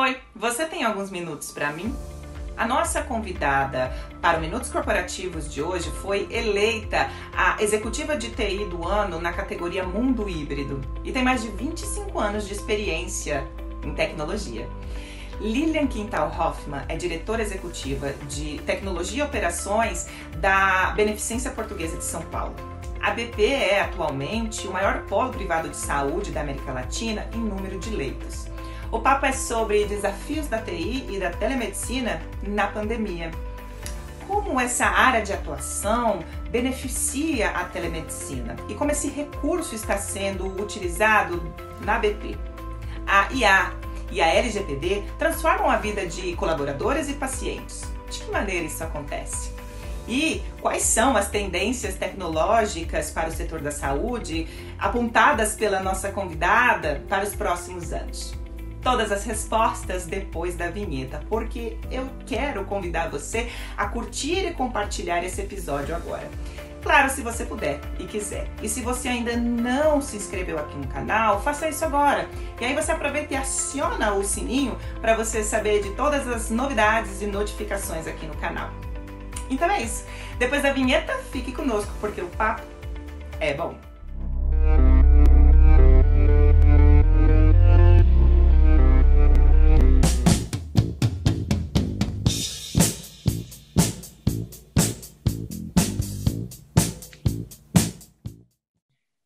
Oi, você tem alguns minutos para mim? A nossa convidada para o Minutos Corporativos de hoje foi eleita a executiva de TI do ano na categoria Mundo Híbrido e tem mais de 25 anos de experiência em tecnologia. Lilian Quintal Hoffmann é diretora executiva de Tecnologia e Operações da Beneficência Portuguesa de São Paulo. A BP é atualmente o maior polo privado de saúde da América Latina em número de leitos. O papo é sobre desafios da TI e da telemedicina na pandemia. Como essa área de atuação beneficia a telemedicina e como esse recurso está sendo utilizado na BP. A IA e a LGPD transformam a vida de colaboradores e pacientes. De que maneira isso acontece? E quais são as tendências tecnológicas para o setor da saúde apontadas pela nossa convidada para os próximos anos? Todas as respostas depois da vinheta, porque eu quero convidar você a curtir e compartilhar esse episódio agora. Claro, se você puder e quiser. E se você ainda não se inscreveu aqui no canal, faça isso agora. E aí você aproveita e aciona o sininho para você saber de todas as novidades e notificações aqui no canal. Então é isso. Depois da vinheta, fique conosco, porque o papo é bom.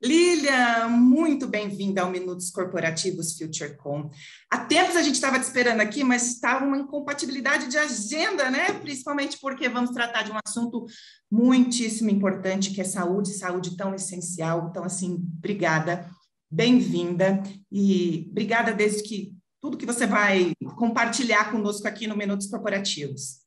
Lilian, muito bem-vinda ao Minutos Corporativos FutureCon. Há tempos a gente estava te esperando aqui, mas estava uma incompatibilidade de agenda, né? Principalmente porque vamos tratar de um assunto muitíssimo importante, que é saúde tão essencial. Então, assim, obrigada, bem-vinda e obrigada desde que tudo que você vai compartilhar conosco aqui no Minutos Corporativos.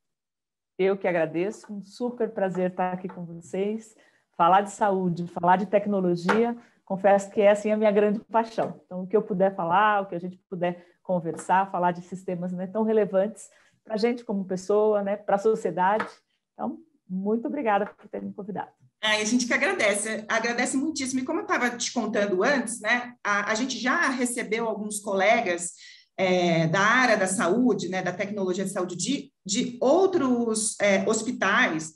Eu que agradeço, um super prazer estar aqui com vocês. Falar de saúde, falar de tecnologia, confesso que é assim a minha grande paixão. Então, o que eu puder falar, o que a gente puder conversar, falar de sistemas, né, tão relevantes para a gente como pessoa, né, para a sociedade. Então, muito obrigada por ter me convidado. A gente que agradece muitíssimo. E como eu estava te contando antes, né, a gente já recebeu alguns colegas da área da saúde, né, da tecnologia de saúde, de outros hospitais,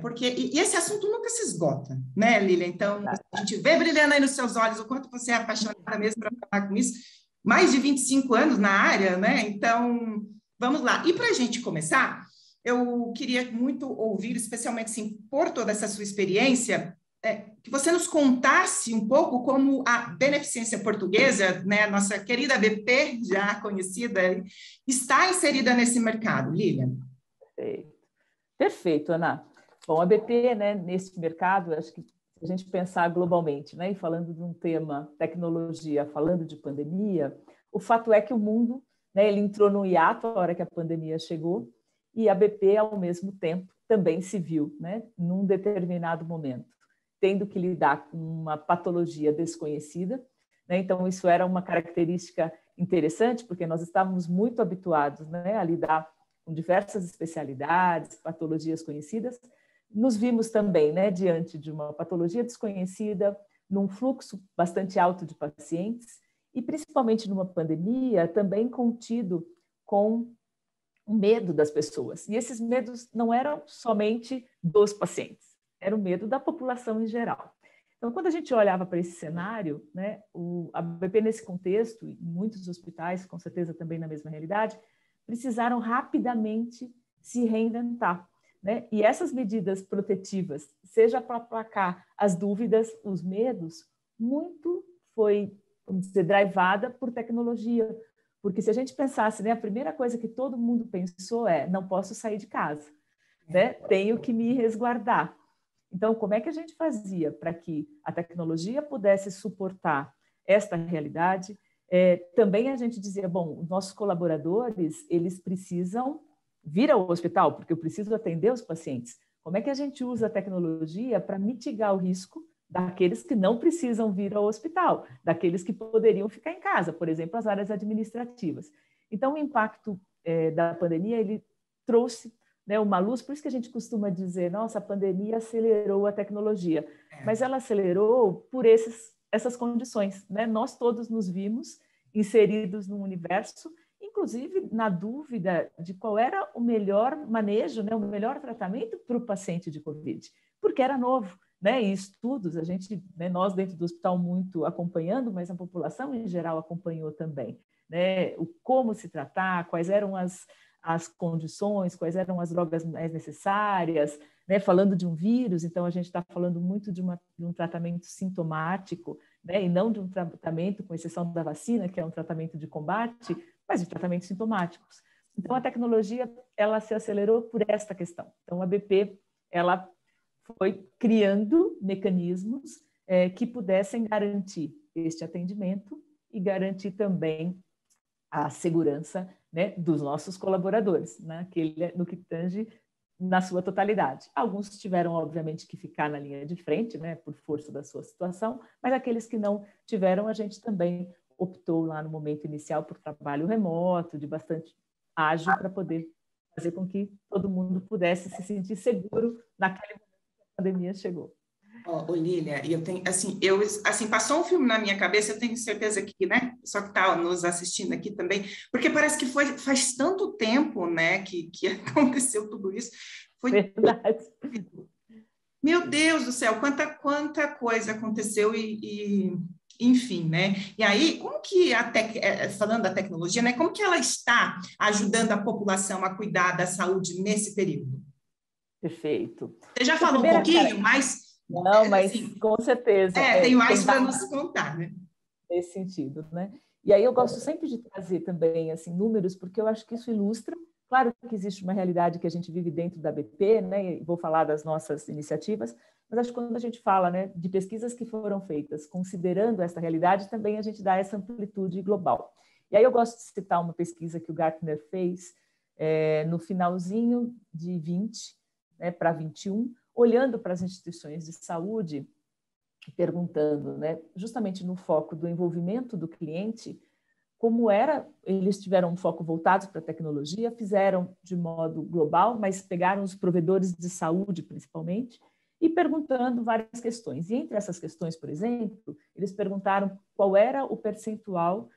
porque esse assunto nunca se esgota, né, Lília? Então, a gente vê brilhando aí nos seus olhos o quanto você é apaixonada mesmo para falar com isso. Mais de 25 anos na área, né? Então, vamos lá. E para a gente começar, eu queria muito ouvir, especialmente assim, por toda essa sua experiência, que você nos contasse um pouco como a Beneficência Portuguesa, né, nossa querida BP, já conhecida, está inserida nesse mercado, Lília. Perfeito, Ana. Bom, a BP, né, nesse mercado, acho que se a gente pensar globalmente, né, e falando de um tema tecnologia, falando de pandemia, o fato é que o mundo, né, ele entrou no hiato a hora que a pandemia chegou e a BP, ao mesmo tempo, também se viu, né, num determinado momento, tendo que lidar com uma patologia desconhecida, né, então isso era uma característica interessante, porque nós estávamos muito habituados, né, a lidar com diversas especialidades, patologias conhecidas, nos vimos também, né, diante de uma patologia desconhecida, num fluxo bastante alto de pacientes e principalmente numa pandemia também contido com o medo das pessoas. E esses medos não eram somente dos pacientes, era o medo da população em geral. Então, quando a gente olhava para esse cenário, né, a BP nesse contexto, e muitos hospitais, com certeza também na mesma realidade, precisaram rapidamente se reinventar, né? E essas medidas protetivas, seja para aplacar as dúvidas, os medos, muito foi, vamos dizer, drivada por tecnologia. Porque se a gente pensasse, né, a primeira coisa que todo mundo pensou não posso sair de casa, né? Tenho que me resguardar. Então, como é que a gente fazia para que a tecnologia pudesse suportar esta realidade? Também a gente dizia, bom, nossos colaboradores, eles precisam vir ao hospital, porque eu preciso atender os pacientes. Como é que a gente usa a tecnologia para mitigar o risco daqueles que não precisam vir ao hospital, daqueles que poderiam ficar em casa, por exemplo, as áreas administrativas. Então, o impacto da pandemia, ele trouxe, né, uma luz, por isso que a gente costuma dizer, nossa, a pandemia acelerou a tecnologia, mas ela acelerou por essas condições, né? Nós todos nos vimos inseridos num universo em inclusive na dúvida de qual era o melhor manejo, né, o melhor tratamento para o paciente de Covid, porque era novo, né? E estudos, a gente, né, nós dentro do hospital muito acompanhando, mas a população em geral acompanhou também, né? O como se tratar, quais eram as condições, quais eram as drogas mais necessárias, né? Falando de um vírus, então a gente está falando muito de um tratamento sintomático, né? E não de um tratamento, com exceção da vacina, que é um tratamento de combate, mas de tratamentos sintomáticos. Então a tecnologia, ela se acelerou por esta questão. Então a BP, ela foi criando mecanismos que pudessem garantir este atendimento e garantir também a segurança, né, dos nossos colaboradores, no que tange na sua totalidade. Alguns tiveram, obviamente, que ficar na linha de frente, né, por força da sua situação, mas aqueles que não tiveram, a gente também optou lá no momento inicial por trabalho remoto, de bastante ágil, para poder fazer com que todo mundo pudesse se sentir seguro naquele momento que a pandemia chegou. Lília, eu tenho, assim, passou um filme na minha cabeça, eu tenho certeza que, né, só que está nos assistindo aqui também, porque parece que faz tanto tempo, né, que aconteceu tudo isso. Foi verdade. Meu Deus do céu, quanta coisa aconteceu enfim, né? E aí, como que falando da tecnologia, né, como que ela está ajudando a população a cuidar da saúde nesse período? Perfeito. Você já falou um pouquinho, mas... Não, mas assim, com certeza. Tem mais para nos contar, né? Nesse sentido, né? E aí eu gosto sempre de trazer também assim números, porque eu acho que isso ilustra. Claro que existe uma realidade que a gente vive dentro da BP, né? E vou falar das nossas iniciativas, mas acho que quando a gente fala, né, de pesquisas que foram feitas considerando essa realidade, também a gente dá essa amplitude global. E aí eu gosto de citar uma pesquisa que o Gartner fez no finalzinho de 20, né, para 21, olhando para as instituições de saúde, perguntando, né, justamente no foco do envolvimento do cliente, como era, eles tiveram um foco voltado para a tecnologia, fizeram de modo global, mas pegaram os provedores de saúde, principalmente, e perguntando várias questões. E entre essas questões, por exemplo, eles perguntaram qual era o percentual,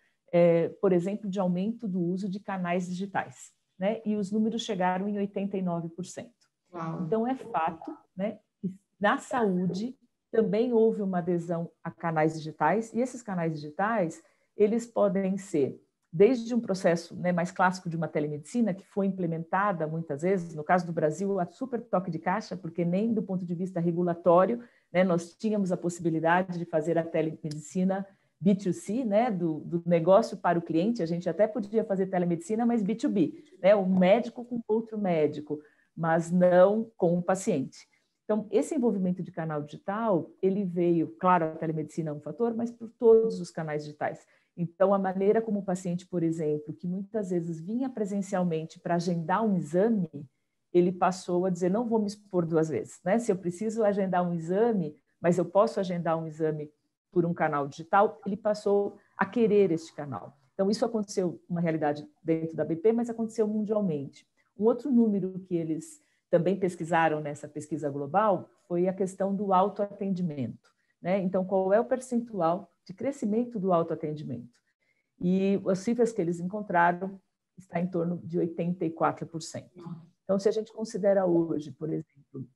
por exemplo, de aumento do uso de canais digitais, né? E os números chegaram em 89%. Uau. Então, é fato, né, que na saúde também houve uma adesão a canais digitais, e esses canais digitais, eles podem ser desde um processo, né, mais clássico de uma telemedicina, que foi implementada muitas vezes, no caso do Brasil, a super toque de caixa, porque nem do ponto de vista regulatório, né, nós tínhamos a possibilidade de fazer a telemedicina B2C, né, do negócio para o cliente, a gente até podia fazer telemedicina, mas B2B, né, um médico com outro médico, mas não com o paciente. Então, esse envolvimento de canal digital, ele veio, claro, a telemedicina é um fator, mas por todos os canais digitais. Então, a maneira como o paciente, por exemplo, que muitas vezes vinha presencialmente para agendar um exame, ele passou a dizer, não vou me expor duas vezes, né? Se eu preciso agendar um exame, mas eu posso agendar um exame por um canal digital, ele passou a querer este canal. Então, isso aconteceu, uma realidade dentro da BP, mas aconteceu mundialmente. Um outro número que eles também pesquisaram nessa pesquisa global foi a questão do autoatendimento, né? Então, qual é o percentual de crescimento do autoatendimento? E as cifras que eles encontraram está em torno de 84%. Então, se a gente considera hoje, por exemplo,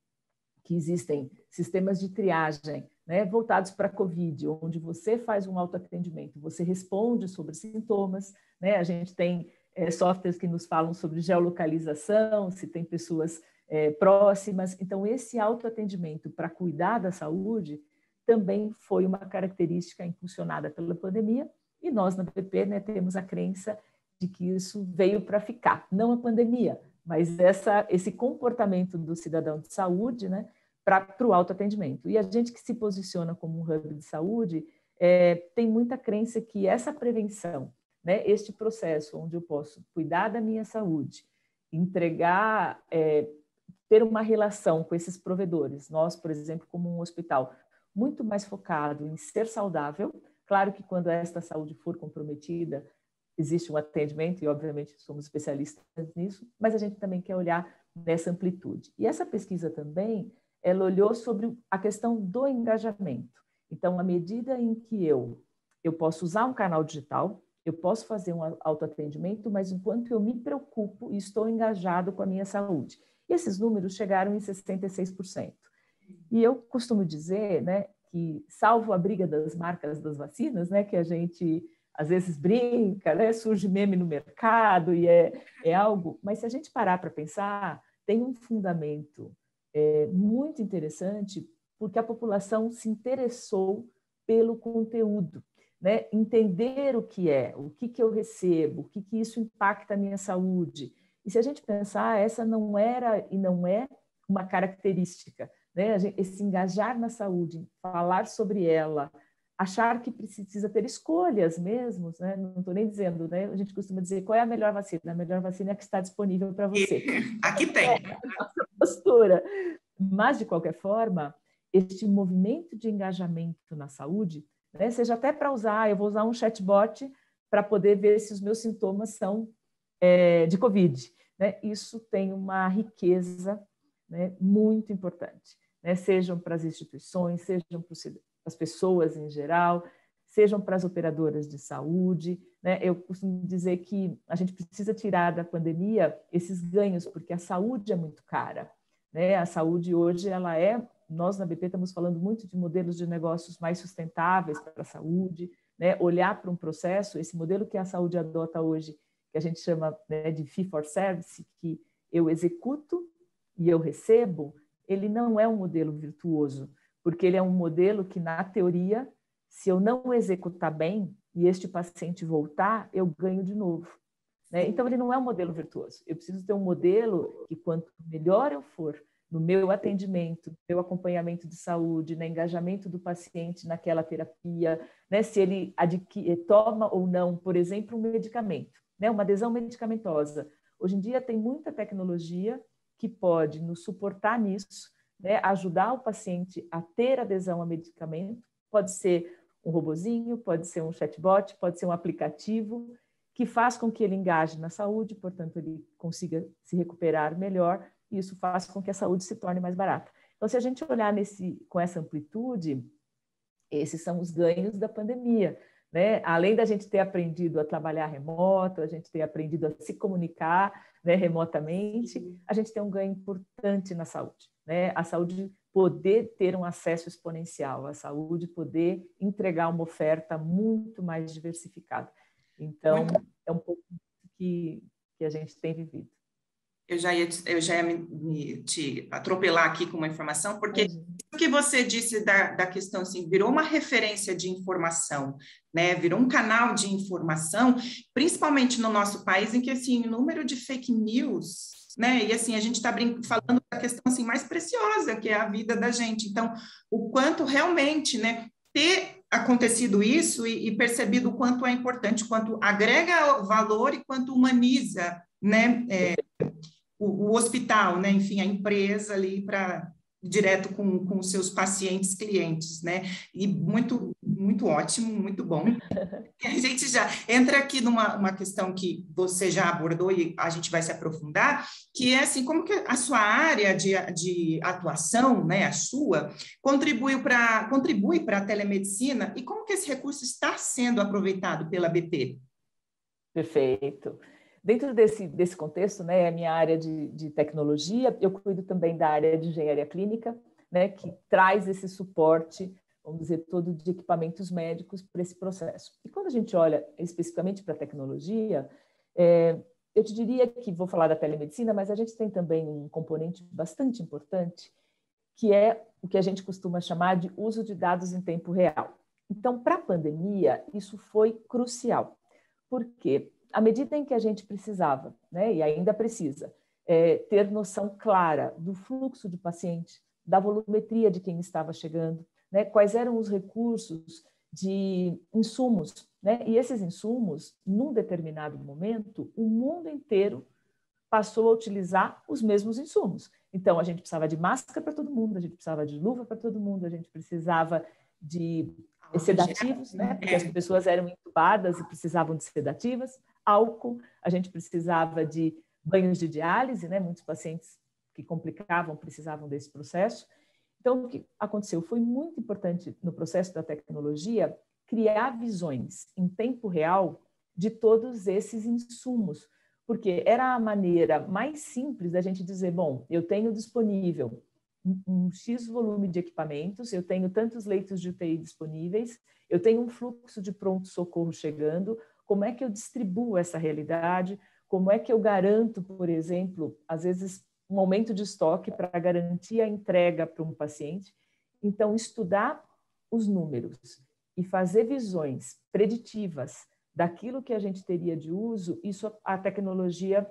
que existem sistemas de triagem, né, voltados para a COVID, onde você faz um autoatendimento, você responde sobre sintomas, né? A gente tem softwares que nos falam sobre geolocalização, se tem pessoas próximas. Então, esse autoatendimento para cuidar da saúde também foi uma característica impulsionada pela pandemia, e nós, na BP, né, temos a crença de que isso veio para ficar. Não a pandemia, mas esse comportamento do cidadão de saúde, né, para o autoatendimento. E a gente que se posiciona como um hub de saúde tem muita crença que essa prevenção, né, este processo onde eu posso cuidar da minha saúde, entregar, ter uma relação com esses provedores, nós, por exemplo, como um hospital, muito mais focado em ser saudável. Claro que quando esta saúde for comprometida, existe um atendimento e, obviamente, somos especialistas nisso, mas a gente também quer olhar nessa amplitude. E essa pesquisa também, ela olhou sobre a questão do engajamento. Então, à medida em que eu posso usar um canal digital, Eu posso fazer um autoatendimento, mas enquanto eu me preocupo e estou engajado com a minha saúde. E esses números chegaram em 66%. E eu costumo dizer, né, que, salvo a briga das marcas das vacinas, né, que a gente às vezes brinca, né, surge meme no mercado e é algo, mas se a gente parar para pensar, tem um fundamento muito interessante, porque a população se interessou pelo conteúdo, né? Entender o que que eu recebo, o que isso impacta a minha saúde. E se a gente pensar, essa não era e não é uma característica, né? Esse engajar na saúde, falar sobre ela, achar que precisa ter escolhas mesmo, né? Não estou nem dizendo, né? A gente costuma dizer qual é a melhor vacina? A melhor vacina é a que está disponível para você. Aqui tem. Essa postura. Mas, de qualquer forma, este movimento de engajamento na saúde, né, seja até para usar, eu vou usar um chatbot para poder ver se os meus sintomas são de Covid. Né? Isso tem uma riqueza, né, muito importante, né? Sejam para as instituições, sejam para as pessoas em geral, sejam para as operadoras de saúde. Né? Eu costumo dizer que a gente precisa tirar da pandemia esses ganhos, porque a saúde é muito cara. Né? A saúde hoje, nós na BP estamos falando muito de modelos de negócios mais sustentáveis para a saúde, né? Olhar para um processo, esse modelo que a saúde adota hoje, que a gente chama, né, de fee for service, que eu executo e eu recebo, ele não é um modelo virtuoso, porque ele é um modelo que, na teoria, se eu não executar bem e este paciente voltar, eu ganho de novo. Né? Então, ele não é um modelo virtuoso. Eu preciso ter um modelo que, quanto melhor eu for no meu atendimento, no meu acompanhamento de saúde, no engajamento do paciente naquela terapia, né? Se ele toma ou não, por exemplo, um medicamento, né? Uma adesão medicamentosa. Hoje em dia tem muita tecnologia que pode nos suportar nisso, né? Ajudar o paciente a ter adesão a medicamento. Pode ser um robozinho, pode ser um chatbot, pode ser um aplicativo que faz com que ele engaje na saúde, portanto, ele consiga se recuperar melhor, e isso faz com que a saúde se torne mais barata. Então, se a gente olhar com essa amplitude, esses são os ganhos da pandemia. Né? Além da gente ter aprendido a trabalhar remoto, a gente ter aprendido a se comunicar, né, remotamente, a gente tem um ganho importante na saúde. Né? A saúde poder ter um acesso exponencial, a saúde poder entregar uma oferta muito mais diversificada. Então, é um pouco que a gente tem vivido. Eu já ia te atropelar aqui com uma informação, porque o que você disse da questão, assim, virou uma referência de informação, né? Virou um canal de informação, principalmente no nosso país, em que, assim, o número de fake news, né? E, assim, a gente está falando da questão, assim, mais preciosa, que é a vida da gente. Então, o quanto realmente, né, ter acontecido isso e percebido o quanto é importante, quanto agrega valor e quanto humaniza, né? O hospital, né? Enfim, a empresa ali para direto com os seus pacientes, clientes, né? E muito, muito ótimo, muito bom. E a gente já entra aqui numa questão que você já abordou e a gente vai se aprofundar, que é assim, como que a sua área de atuação, né, a sua, contribui para a telemedicina e como que esse recurso está sendo aproveitado pela BP? Perfeito. Dentro desse contexto, né, é a minha área de tecnologia, eu cuido também da área de engenharia clínica, né, que traz esse suporte, vamos dizer, todo de equipamentos médicos para esse processo. E quando a gente olha especificamente para a tecnologia, eu te diria que vou falar da telemedicina, mas a gente tem também um componente bastante importante, que é o que a gente costuma chamar de uso de dados em tempo real. Então, para a pandemia, isso foi crucial. Por quê? À medida em que a gente precisava, né, e ainda precisa, ter noção clara do fluxo de paciente, da volumetria de quem estava chegando, né, quais eram os recursos de insumos, né, e esses insumos, num determinado momento, o mundo inteiro passou a utilizar os mesmos insumos. Então, a gente precisava de máscara para todo mundo, a gente precisava de luva para todo mundo, a gente precisava de sedativos, né? Porque as pessoas eram entubadas e precisavam de sedativas, álcool, a gente precisava de banhos de diálise, né? Muitos pacientes que complicavam precisavam desse processo. Então, o que aconteceu? Foi muito importante no processo da tecnologia criar visões em tempo real de todos esses insumos, porque era a maneira mais simples da gente dizer, bom, eu tenho disponível um X volume de equipamentos, eu tenho tantos leitos de UTI disponíveis, eu tenho um fluxo de pronto-socorro chegando, como é que eu distribuo essa realidade, como é que eu garanto, por exemplo, às vezes um aumento de estoque para garantir a entrega para um paciente. Então, estudar os números e fazer visões preditivas daquilo que a gente teria de uso, isso a tecnologia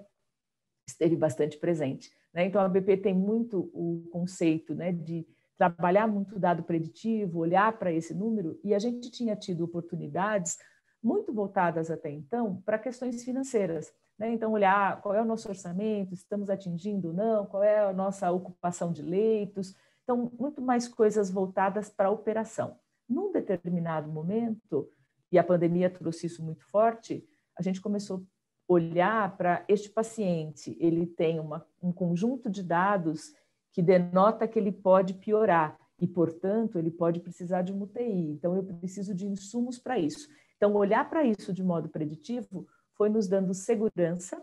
esteve bastante presente. Então, a BP tem muito o conceito de trabalhar muito dado preditivo, olhar para esse número, e a gente tinha tido oportunidades muito voltadas até então para questões financeiras. Então, olhar qual é o nosso orçamento, estamos atingindo ou não, qual é a nossa ocupação de leitos. Então, muito mais coisas voltadas para a operação. Num determinado momento, e a pandemia trouxe isso muito forte, a gente começou a olhar para este paciente, ele tem um conjunto de dados que denota que ele pode piorar e, portanto, ele pode precisar de uma UTI. Então, eu preciso de insumos para isso. Então, olhar para isso de modo preditivo foi nos dando segurança,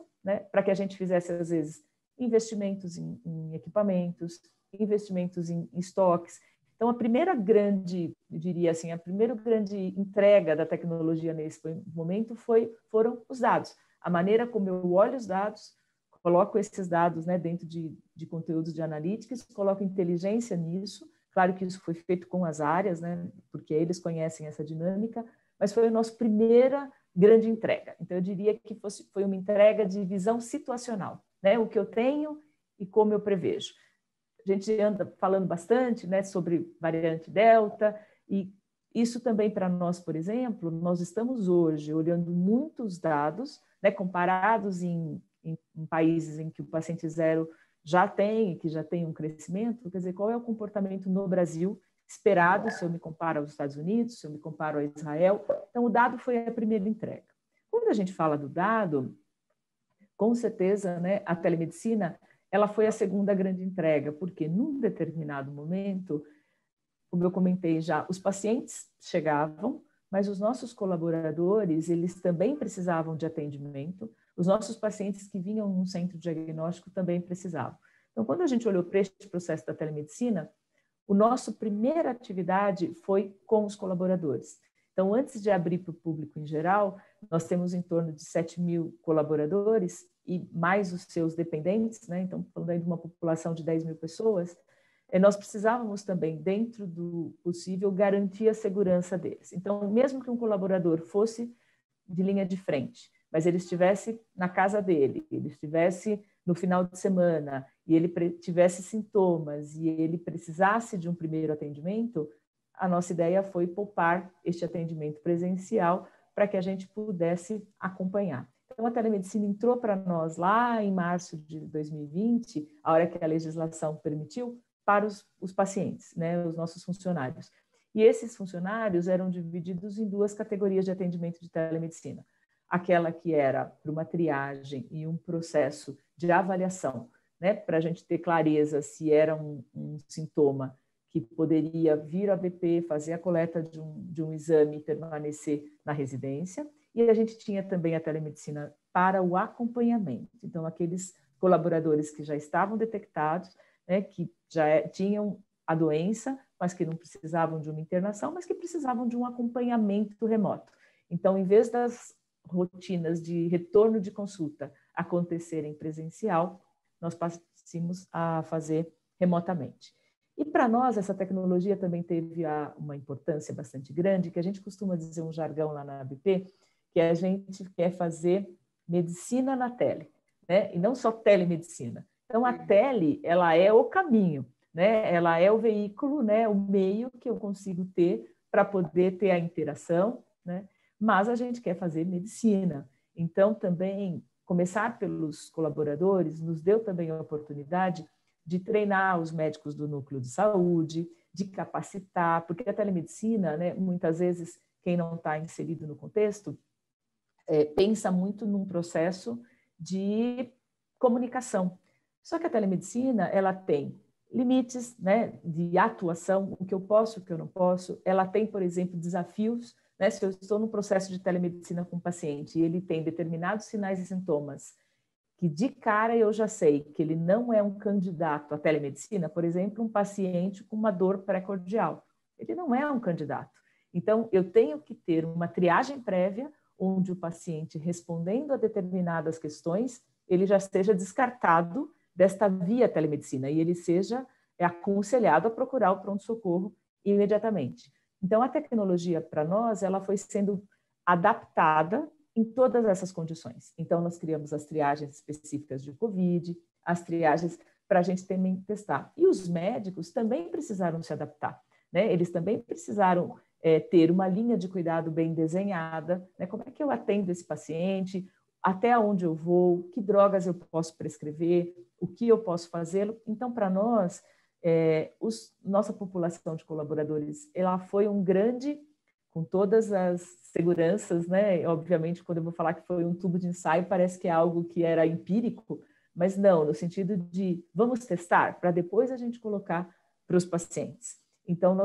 para que a gente fizesse, às vezes, investimentos em equipamentos, investimentos em estoques. Então, a primeira grande, eu diria assim, a primeira grande entrega da tecnologia nesse momento foram os dados. A maneira como eu olho os dados, coloco esses dados dentro de conteúdos de analytics, coloco inteligência nisso. Claro que isso foi feito com as áreas, porque eles conhecem essa dinâmica, mas foi a nossa primeira grande entrega. Então, eu diria que foi uma entrega de visão situacional, o que eu tenho e como eu prevejo. A gente anda falando bastante sobre variante Delta, e isso também para nós, por exemplo, nós estamos hoje olhando muitos dados, comparados em países em que o paciente zero que já tem um crescimento, quer dizer, qual é o comportamento no Brasil esperado, se eu me comparo aos Estados Unidos, se eu me comparo a Israel. Então, o dado foi a primeira entrega. Quando a gente fala do dado, com certeza, a telemedicina, ela foi a segunda grande entrega, porque num determinado momento, como eu comentei já, os pacientes chegavam, mas os nossos colaboradores, eles também precisavam de atendimento, os nossos pacientes que vinham num centro diagnóstico também precisavam. Então, quando a gente olhou para este processo da telemedicina, a nossa primeira atividade foi com os colaboradores. Então, antes de abrir para o público em geral, nós temos em torno de 7.000 colaboradores e mais os seus dependentes, então, falando aí de uma população de 10.000 pessoas, nós precisávamos também, dentro do possível, garantir a segurança deles. Então, mesmo que um colaborador fosse de linha de frente, mas ele estivesse na casa dele, ele estivesse no final de semana e ele tivesse sintomas e ele precisasse de um primeiro atendimento, a nossa ideia foi poupar este atendimento presencial para que a gente pudesse acompanhar. Então, a telemedicina entrou para nós lá em março de 2020, a hora que a legislação permitiu, para os pacientes, os nossos funcionários. E esses funcionários eram divididos em duas categorias de atendimento de telemedicina. Aquela que era para uma triagem e um processo de avaliação, para a gente ter clareza se era um sintoma que poderia vir a BP, fazer a coleta de um exame e permanecer na residência. E a gente tinha também a telemedicina para o acompanhamento. Então, aqueles colaboradores que já estavam detectados, que já tinham a doença, mas que não precisavam de uma internação, mas que precisavam de um acompanhamento remoto. Então, em vez das rotinas de retorno de consulta acontecerem presencial, nós passamos a fazer remotamente. E para nós, essa tecnologia também teve uma importância bastante grande, que a gente costuma dizer um jargão lá na ABP, que a gente quer fazer medicina na tele, e não só telemedicina. Então, a tele, ela é o caminho, ela é o veículo, o meio que eu consigo ter para poder ter a interação, mas a gente quer fazer medicina. Então, também, começar pelos colaboradores nos deu também a oportunidade de treinar os médicos do núcleo de saúde, de capacitar, porque a telemedicina, muitas vezes, quem não está inserido no contexto, pensa muito num processo de comunicação. Só que a telemedicina, ela tem limites de atuação, o que eu posso, o que eu não posso. Ela tem, por exemplo, desafios né? Se eu estou no processo de telemedicina com o paciente e ele tem determinados sinais e sintomas que de cara eu já sei que ele não é um candidato à telemedicina, por exemplo, um paciente com uma dor pré-cordial, ele não é um candidato. Então, eu tenho que ter uma triagem prévia, onde o paciente, respondendo a determinadas questões, ele já esteja descartado desta via telemedicina e ele seja aconselhado a procurar o pronto-socorro imediatamente. Então, a tecnologia, para nós, ela foi sendo adaptada em todas essas condições. Então, nós criamos as triagens específicas de COVID, as triagens para a gente também testar. E os médicos também precisaram se adaptar, né? Eles também precisaram ter uma linha de cuidado bem desenhada, né? Como é que eu atendo esse paciente, até onde eu vou, que drogas eu posso prescrever, o que eu posso fazer. Então, para nós, nossa população de colaboradores, ela foi um grande, com todas as seguranças, né? Obviamente, quando eu vou falar que foi um tubo de ensaio, parece que é algo que era empírico, mas não, no sentido de vamos testar para depois a gente colocar para os pacientes. Então,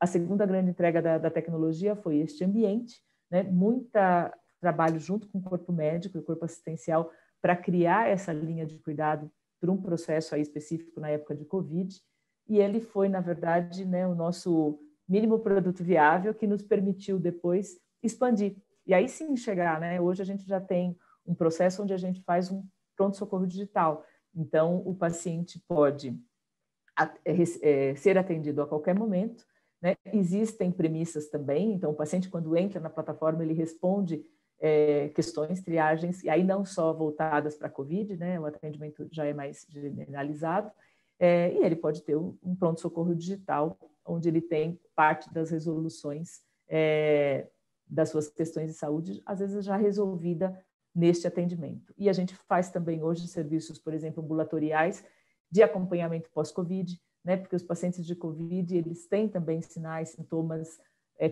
a segunda grande entrega da tecnologia foi este ambiente, né? Muita trabalho junto com o corpo médico e o corpo assistencial para criar essa linha de cuidado para um processo aí específico na época de COVID, e ele foi, na verdade, né, o nosso mínimo produto viável que nos permitiu depois expandir. E aí sim chegar, né? Hoje a gente já tem um processo onde a gente faz um pronto-socorro digital. Então, o paciente pode ser atendido a qualquer momento, né? Existem premissas também, então o paciente quando entra na plataforma ele responde questões, triagens, e aí não só voltadas para a COVID, né? O atendimento já é mais generalizado, e ele pode ter um pronto-socorro digital, onde ele tem parte das resoluções das suas questões de saúde, às vezes já resolvida neste atendimento. E a gente faz também hoje serviços, por exemplo, ambulatoriais de acompanhamento pós-Covid, né? Porque os pacientes de Covid, eles têm também sinais, sintomas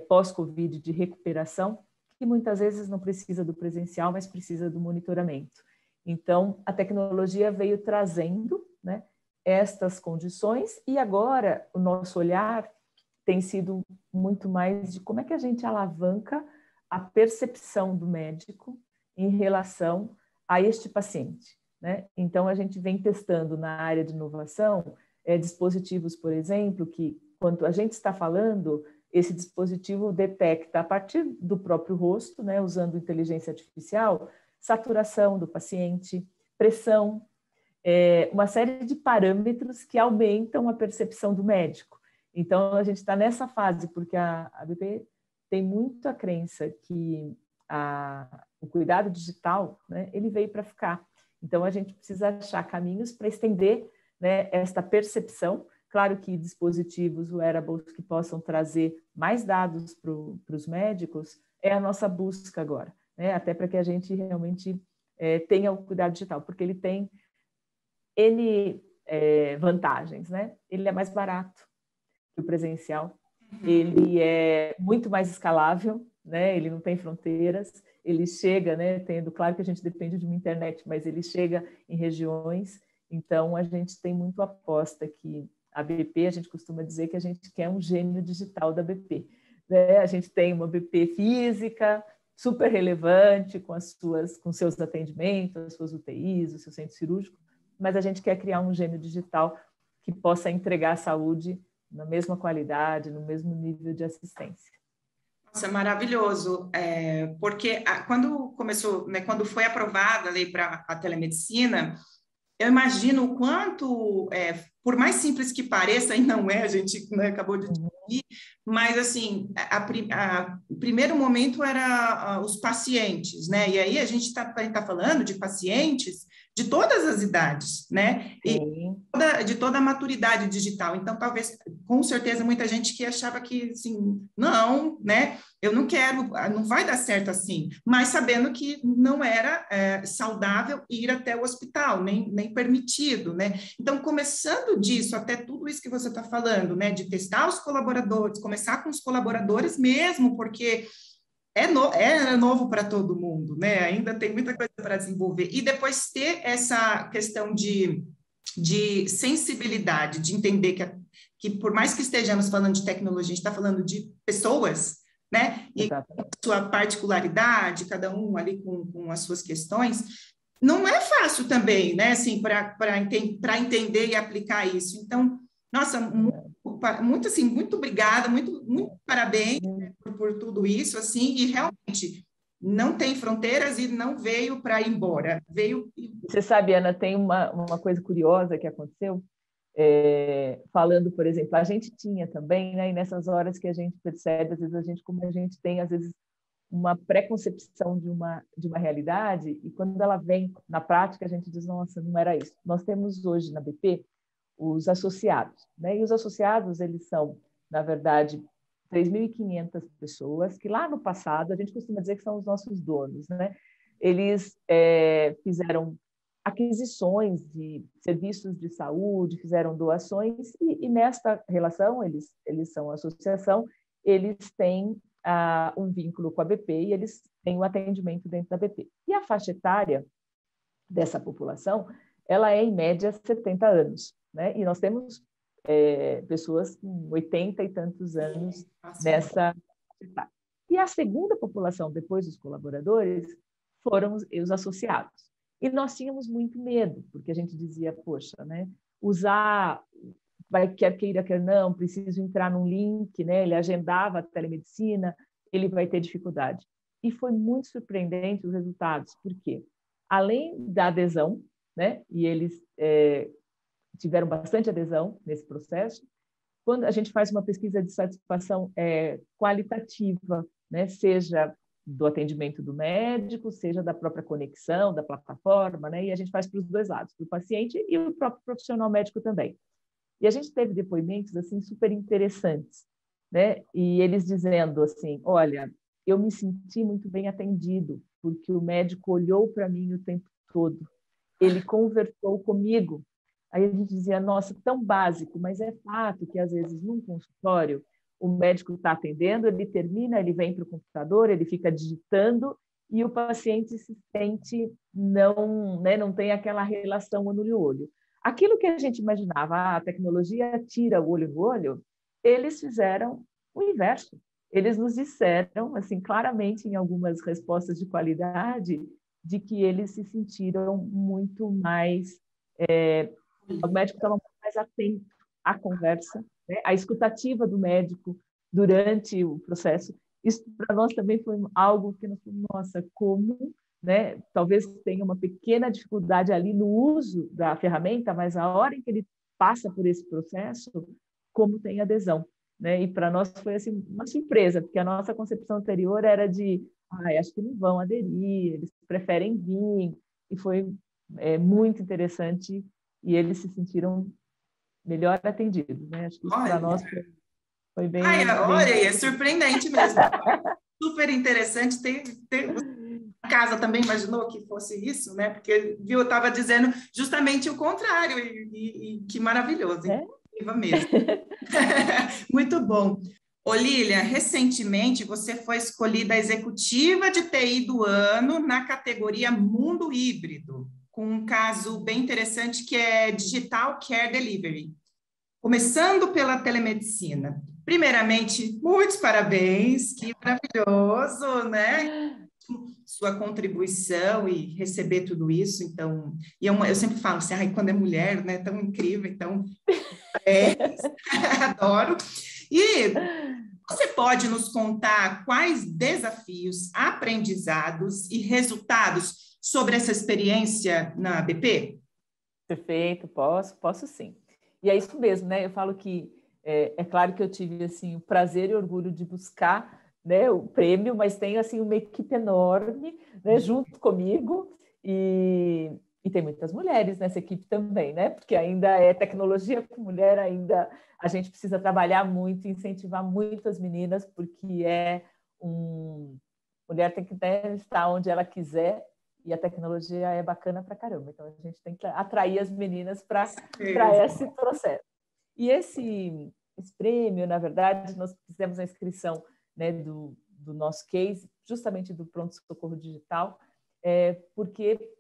pós-Covid de recuperação, que muitas vezes não precisa do presencial, mas precisa do monitoramento. Então, a tecnologia veio trazendo, né, estas condições, e agora o nosso olhar tem sido muito mais de como é que a gente alavanca a percepção do médico em relação a este paciente, né? Então, a gente vem testando na área de inovação dispositivos, por exemplo, que quando a gente está falando, esse dispositivo detecta a partir do próprio rosto, né, usando inteligência artificial, saturação do paciente, pressão, uma série de parâmetros que aumentam a percepção do médico. Então, a gente está nessa fase, porque a BP tem muito a crença que o cuidado digital, né, ele veio para ficar. Então, a gente precisa achar caminhos para estender, né, esta percepção. Claro que dispositivos, wearables que possam trazer mais dados para os médicos é a nossa busca agora, né, até para que a gente realmente tenha o cuidado digital, porque ele tem vantagens, né? Ele é mais barato que o presencial, ele é muito mais escalável, né? Ele não tem fronteiras, ele chega, né? Claro que a gente depende de uma internet, mas ele chega em regiões, então a gente tem muito aposta que a BP, a gente costuma dizer que a gente quer um gênio digital da BP, né? A gente tem uma BP física super relevante com seus atendimentos, as suas UTIs, o seu centro cirúrgico, mas a gente quer criar um gênio digital que possa entregar a saúde na mesma qualidade, no mesmo nível de assistência. Nossa, maravilhoso, porque quando começou, né, quando foi aprovada a lei para a telemedicina, eu imagino o quanto, por mais simples que pareça, e não é, a gente, né, acabou de discutir, mas assim, o primeiro momento era os pacientes, né? E aí a gente está falando de pacientes de todas as idades, né? E de toda a maturidade digital. Então, talvez, com certeza, muita gente que achava que, assim, não, né? Eu não quero, não vai dar certo assim, mas sabendo que não era saudável ir até o hospital, nem permitido, né? Então, começando disso, até tudo isso que você está falando, né? De testar os colaboradores, começar com os colaboradores mesmo, porque é novo para todo mundo, né? Ainda tem muita coisa para desenvolver. E depois ter essa questão de sensibilidade, de entender que por mais que estejamos falando de tecnologia, a gente está falando de pessoas, né? E Exatamente. sua particularidade, cada um ali com as suas questões, não é fácil também, né? Assim, para entender e aplicar isso. Então, nossa, muito assim, muito obrigada, muito parabéns, né, por tudo isso, assim, e realmente não tem fronteiras e não veio para ir embora, veio. Você sabe, Ana, tem uma coisa curiosa que aconteceu, falando, por exemplo, a gente tinha também, né, e nessas horas que a gente percebe, às vezes como a gente tem, às vezes, uma preconcepção de uma realidade, e quando ela vem na prática, a gente diz, nossa, não era isso. Nós temos hoje na BP os associados, né? E os associados, eles são, na verdade, 3.500 pessoas que lá no passado, a gente costuma dizer que são os nossos donos, né? Eles fizeram aquisições de serviços de saúde, fizeram doações, e nesta relação, eles são associação, eles têm um vínculo com a BP e eles têm um atendimento dentro da BP. E a faixa etária dessa população, ela é, em média, 70 anos, né? E nós temos pessoas com 80 e tantos anos nessa faixa. E a segunda população, depois dos colaboradores, foram os associados. E nós tínhamos muito medo, porque a gente dizia, poxa, né? Usar, quer queira, quer não, preciso entrar num link, né? Ele agendava a telemedicina, ele vai ter dificuldade. E foi muito surpreendente os resultados, porque além da adesão, né? E eles tiveram bastante adesão nesse processo, quando a gente faz uma pesquisa de satisfação qualitativa, né? Seja do atendimento do médico, seja da própria conexão, da plataforma, né? E a gente faz para os dois lados, para o paciente e o próprio profissional médico também. E a gente teve depoimentos assim super interessantes, né? E eles dizendo assim, olha, eu me senti muito bem atendido, porque o médico olhou para mim o tempo todo, ele conversou comigo. Aí a gente dizia, nossa, tão básico, mas é fato que às vezes num consultório o médico está atendendo, ele termina, ele vem para o computador, ele fica digitando e o paciente se sente não tem aquela relação olho no olho. Aquilo que a gente imaginava, a tecnologia tira o olho no olho, eles fizeram o inverso. Eles nos disseram, assim, claramente em algumas respostas de qualidade, de que eles se sentiram muito mais... o médico estava muito mais atento à conversa, né? À escutativa do médico durante o processo. Isso para nós também foi algo que nós falamos, nossa, como, né? Talvez tenha uma pequena dificuldade ali no uso da ferramenta, mas a hora em que ele passa por esse processo, como tem adesão, né? E para nós foi assim uma surpresa, porque a nossa concepção anterior era de, acho que não vão aderir, eles preferem vir, e foi muito interessante e eles se sentiram melhor atendidos, né? Acho que isso para nós foi bem... Olha, é surpreendente mesmo. Super interessante. A casa também imaginou que fosse isso, né? Porque, viu, eu estava dizendo justamente o contrário, e que maravilhoso, incrível mesmo. Muito bom. Olília, recentemente você foi escolhida executiva de TI do ano na categoria Mundo Híbrido, com um caso bem interessante que é Digital Care Delivery. Começando pela telemedicina. Primeiramente, muitos parabéns, que maravilhoso, né? Sua contribuição e receber tudo isso. Então, eu sempre falo assim, quando é mulher, né? Tão incrível, então, adoro. E você pode nos contar quais desafios, aprendizados e resultados sobre essa experiência na BP? Perfeito, posso sim. E é isso mesmo, né? Eu falo que é claro que eu tive assim o prazer e orgulho de buscar, né, o prêmio, mas tenho assim uma equipe enorme, né, junto comigo e tem muitas mulheres nessa equipe também, né? Porque ainda é tecnologia com mulher, ainda a gente precisa trabalhar muito, incentivar muito as meninas, porque mulher tem que estar onde ela quiser. E a tecnologia é bacana pra caramba. Então, a gente tem que atrair as meninas para esse processo. E esse prêmio, na verdade, nós fizemos a inscrição, né, do nosso case, justamente do pronto-socorro digital, porque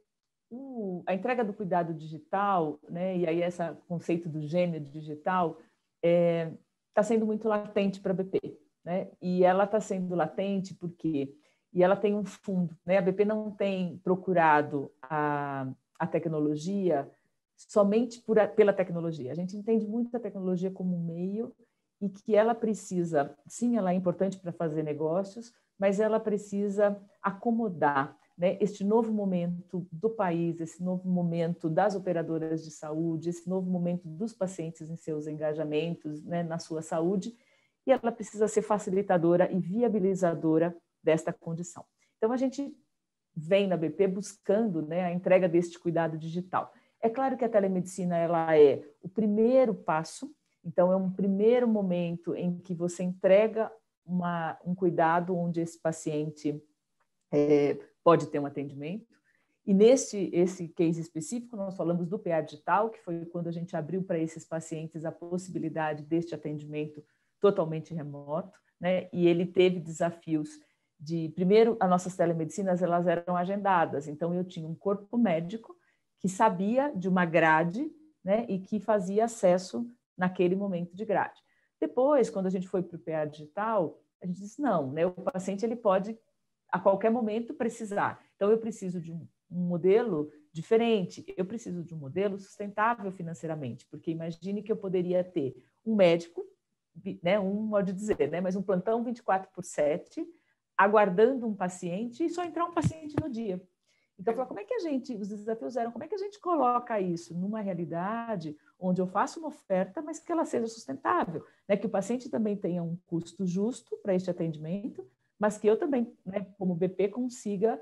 a entrega do cuidado digital, né, e aí esse conceito do gênio digital, está sendo muito latente para a BP. né? E ela está sendo latente porque e ela tem um fundo, né? A BP não tem procurado a tecnologia somente pela tecnologia. A gente entende muito a tecnologia como um meio e que ela precisa, sim, ela é importante para fazer negócios, mas ela precisa acomodar, né, este novo momento do país, esse novo momento das operadoras de saúde, esse novo momento dos pacientes em seus engajamentos, né, na sua saúde, e ela precisa ser facilitadora e viabilizadora desta condição. Então, a gente vem na BP buscando, né, a entrega deste cuidado digital. É claro que a telemedicina ela é o primeiro passo, então é um primeiro momento em que você entrega um cuidado onde esse paciente pode ter um atendimento. E esse case específico, nós falamos do PA digital, que foi quando a gente abriu para esses pacientes a possibilidade deste atendimento totalmente remoto, né? E ele teve desafios primeiro, as nossas telemedicinas elas eram agendadas, então eu tinha um corpo médico que sabia de uma grade, né? E que fazia acesso naquele momento de grade. Depois, quando a gente foi para o PA digital, a gente disse, não, né? O paciente ele pode a qualquer momento precisar. Então, eu preciso de um modelo diferente, eu preciso de um modelo sustentável financeiramente, porque imagine que eu poderia ter um médico, né, um modo de dizer, né, mas um plantão 24/7, aguardando um paciente e só entrar um paciente no dia. Então, como é que os desafios eram, como é que a gente coloca isso numa realidade onde eu faço uma oferta, mas que ela seja sustentável, né, que o paciente também tenha um custo justo para este atendimento, mas que eu também, né, como BP, consiga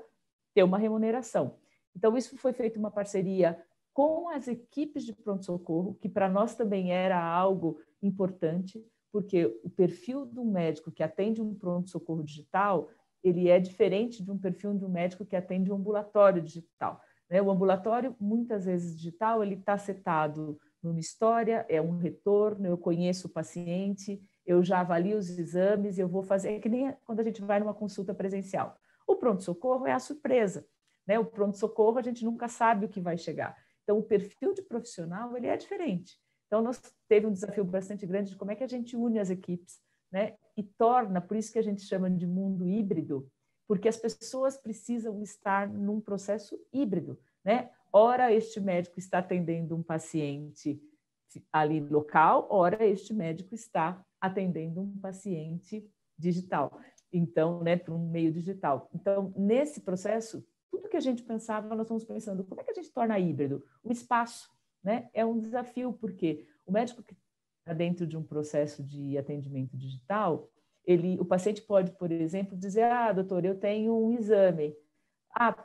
ter uma remuneração. Então, isso foi feito uma parceria com as equipes de pronto-socorro, que para nós também era algo importante, porque o perfil do médico que atende um pronto-socorro digital, ele é diferente de um perfil de um médico que atende um ambulatório digital, né? O ambulatório, muitas vezes digital, ele está setado numa história, é um retorno, eu conheço o paciente, eu já avalio os exames, eu vou fazer, é que nem quando a gente vai numa consulta presencial. O pronto-socorro é a surpresa, né? O pronto-socorro a gente nunca sabe o que vai chegar. Então, o perfil de profissional, ele é diferente. Então, nós teve um desafio bastante grande de como é que a gente une as equipes, né? E torna, por isso que a gente chama de mundo híbrido, porque as pessoas precisam estar num processo híbrido, né? Ora, este médico está atendendo um paciente ali local, ora, este médico está atendendo um paciente digital. Então, né, para um meio digital. Então, nesse processo, tudo que a gente pensava, nós estamos pensando, como é que a gente torna híbrido? O espaço, né? É um desafio, porque o médico que está dentro de um processo de atendimento digital, o paciente pode, por exemplo, dizer, doutor, eu tenho um exame,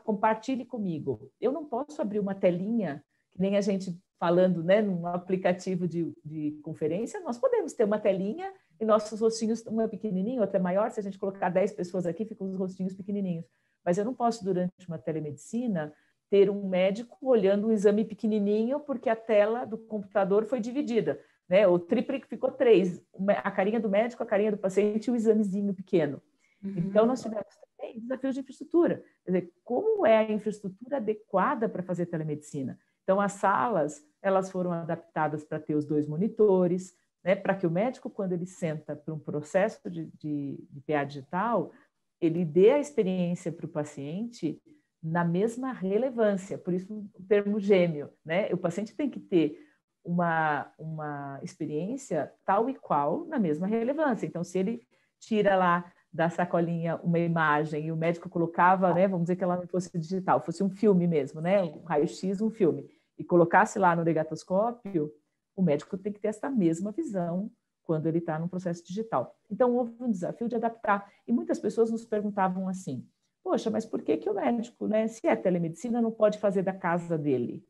compartilhe comigo. Eu não posso abrir uma telinha, que nem a gente falando, né, num aplicativo de conferência, nós podemos ter uma telinha e nossos rostinhos, um é pequenininho, outro é maior, se a gente colocar 10 pessoas aqui, ficam os rostinhos pequenininhos. Mas eu não posso, durante uma telemedicina, ter um médico olhando um exame pequenininho porque a tela do computador foi dividida, né? O triplicou 3, a carinha do médico, a carinha do paciente e o examezinho pequeno. Uhum. Então, nós tivemos também desafios de infraestrutura. Quer dizer, como é a infraestrutura adequada para fazer telemedicina? Então, as salas, elas foram adaptadas para ter os 2 monitores, né, para que o médico, quando ele senta para um processo de PA digital, ele dê a experiência para o paciente na mesma relevância, por isso o termo gêmeo, né? O paciente tem que ter uma experiência tal e qual na mesma relevância. Então, se ele tira lá da sacolinha uma imagem e o médico colocava, né, vamos dizer que ela não fosse digital, fosse um filme mesmo, né, um raio-x, um filme, e colocasse lá no negatoscópio, o médico tem que ter essa mesma visão quando ele está num processo digital. Então, houve um desafio de adaptar. E muitas pessoas nos perguntavam assim, poxa, mas por que o médico, né, se é telemedicina, não pode fazer da casa dele?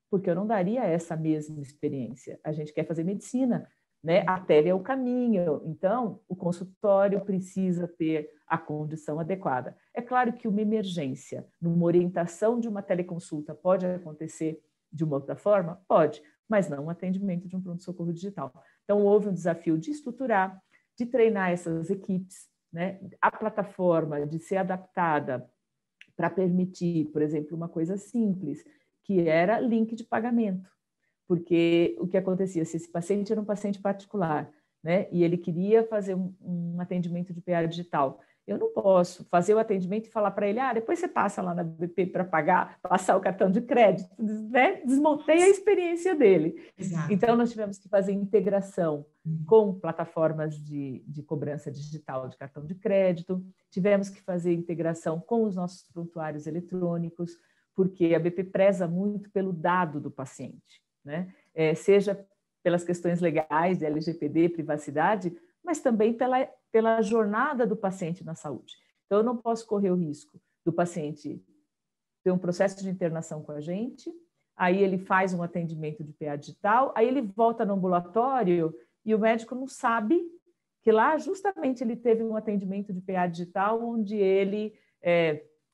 Porque eu não daria essa mesma experiência. A gente quer fazer medicina, né? A tele é o caminho. Então, o consultório precisa ter a condição adequada. É claro que uma emergência, numa orientação de uma teleconsulta, pode acontecer de uma outra forma? Pode, mas não um atendimento de um pronto-socorro digital. Então, houve um desafio de estruturar, de treinar essas equipes, né? A plataforma de ser adaptada para permitir, por exemplo, uma coisa simples, que era link de pagamento. Porque o que acontecia, se esse paciente era um paciente particular né? E ele queria fazer um atendimento de PA digital. Eu não posso fazer o atendimento e falar para ele, depois você passa lá na BP para pagar, passar o cartão de crédito, né? Desmontei a experiência dele. Exato. Então, nós tivemos que fazer integração com plataformas de cobrança digital de cartão de crédito, tivemos que fazer integração com os nossos prontuários eletrônicos, porque a BP preza muito pelo dado do paciente, né? Seja pelas questões legais de LGPD, privacidade, mas também pela jornada do paciente na saúde. Então, eu não posso correr o risco do paciente ter um processo de internação com a gente, aí ele faz um atendimento de PA digital, aí ele volta no ambulatório e o médico não sabe que lá justamente ele teve um atendimento de PA digital onde ele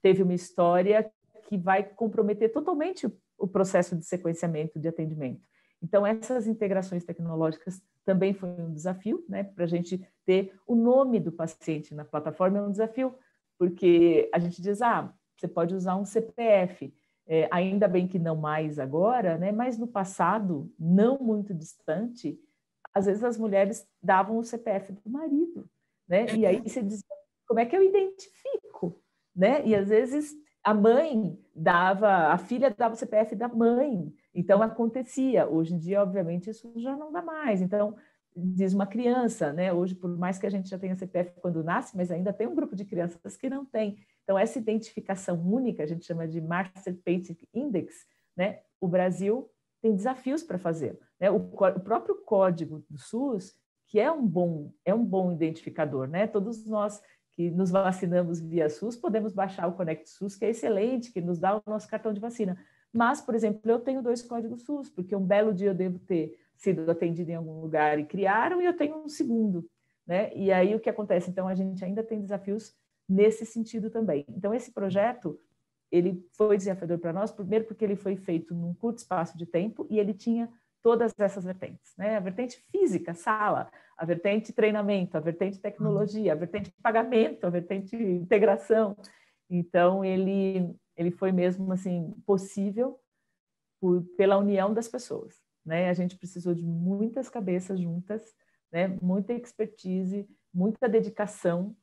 teve uma história que vai comprometer totalmente o processo de sequenciamento de atendimento. Então, essas integrações tecnológicas também foi um desafio, né? Para a gente ter o nome do paciente na plataforma é um desafio, porque a gente diz, você pode usar um CPF, ainda bem que não mais agora, né? Mas no passado, não muito distante, às vezes as mulheres davam o CPF do marido, né? E aí você diz, como é que eu identifico, né? E às vezes a filha dava o CPF da mãe, então acontecia. Hoje em dia, obviamente, isso já não dá mais. Então, diz uma criança, né? Hoje, por mais que a gente já tenha CPF quando nasce, mas ainda tem um grupo de crianças que não tem. Então, essa identificação única, a gente chama de Master Patient Index, né? O Brasil tem desafios para fazer, né? O próprio código do SUS, que é um bom identificador, né? Todos nós que nos vacinamos via SUS, podemos baixar o Conect SUS, que é excelente, que nos dá o nosso cartão de vacina. Mas, por exemplo, eu tenho 2 códigos SUS, porque um belo dia eu devo ter sido atendido em algum lugar e criaram, e eu tenho um segundo, né? E aí o que acontece? Então, a gente ainda tem desafios nesse sentido também. Então, esse projeto, ele foi desafiador para nós, primeiro porque ele foi feito num curto espaço de tempo e ele tinha todas essas vertentes, né? A vertente física, sala, a vertente treinamento, a vertente tecnologia, a vertente pagamento, a vertente integração. Então, ele foi mesmo assim possível pela união das pessoas, né? A gente precisou de muitas cabeças juntas, né? Muita expertise, muita dedicação,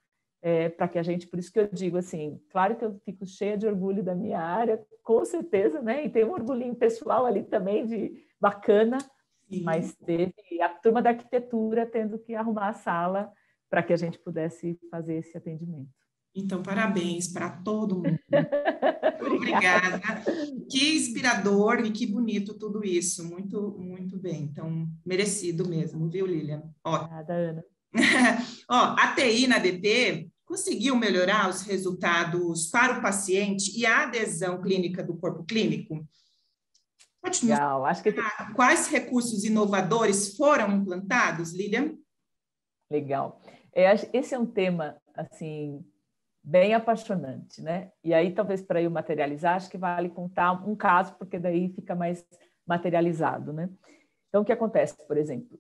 para que a gente, por isso que eu digo assim, claro que eu fico cheia de orgulho da minha área, com certeza, né? E tem um orgulhinho pessoal ali também de bacana, sim, mas teve a turma da arquitetura tendo que arrumar a sala para que a gente pudesse fazer esse atendimento. Então, parabéns para todo mundo. Obrigada. Que inspirador e que bonito tudo isso. Muito, muito bem. Então, merecido mesmo, viu, Lilian? Obrigada, Ana. A TI na BP conseguiu melhorar os resultados para o paciente e a adesão clínica do corpo clínico? Legal, acho que quais recursos inovadores foram implantados, Lilian? Legal. Esse é um tema, assim, bem apaixonante, né? E aí, talvez, para eu materializar, acho que vale contar um caso, porque daí fica mais materializado, né? Então, o que acontece, por exemplo,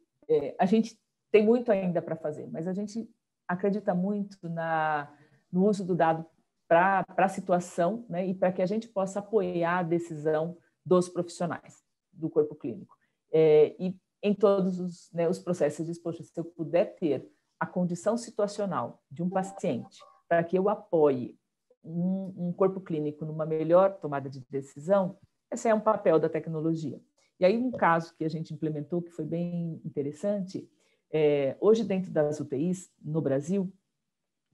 a gente tem muito ainda para fazer, mas a gente acredita muito no uso do dado para a situação, né? E para que a gente possa apoiar a decisão dos profissionais do corpo clínico. E em todos os processos, diz, poxa, se eu puder ter a condição situacional de um paciente para que eu apoie um corpo clínico numa melhor tomada de decisão, esse é um papel da tecnologia. E aí um caso que a gente implementou que foi bem interessante, hoje dentro das UTIs no Brasil,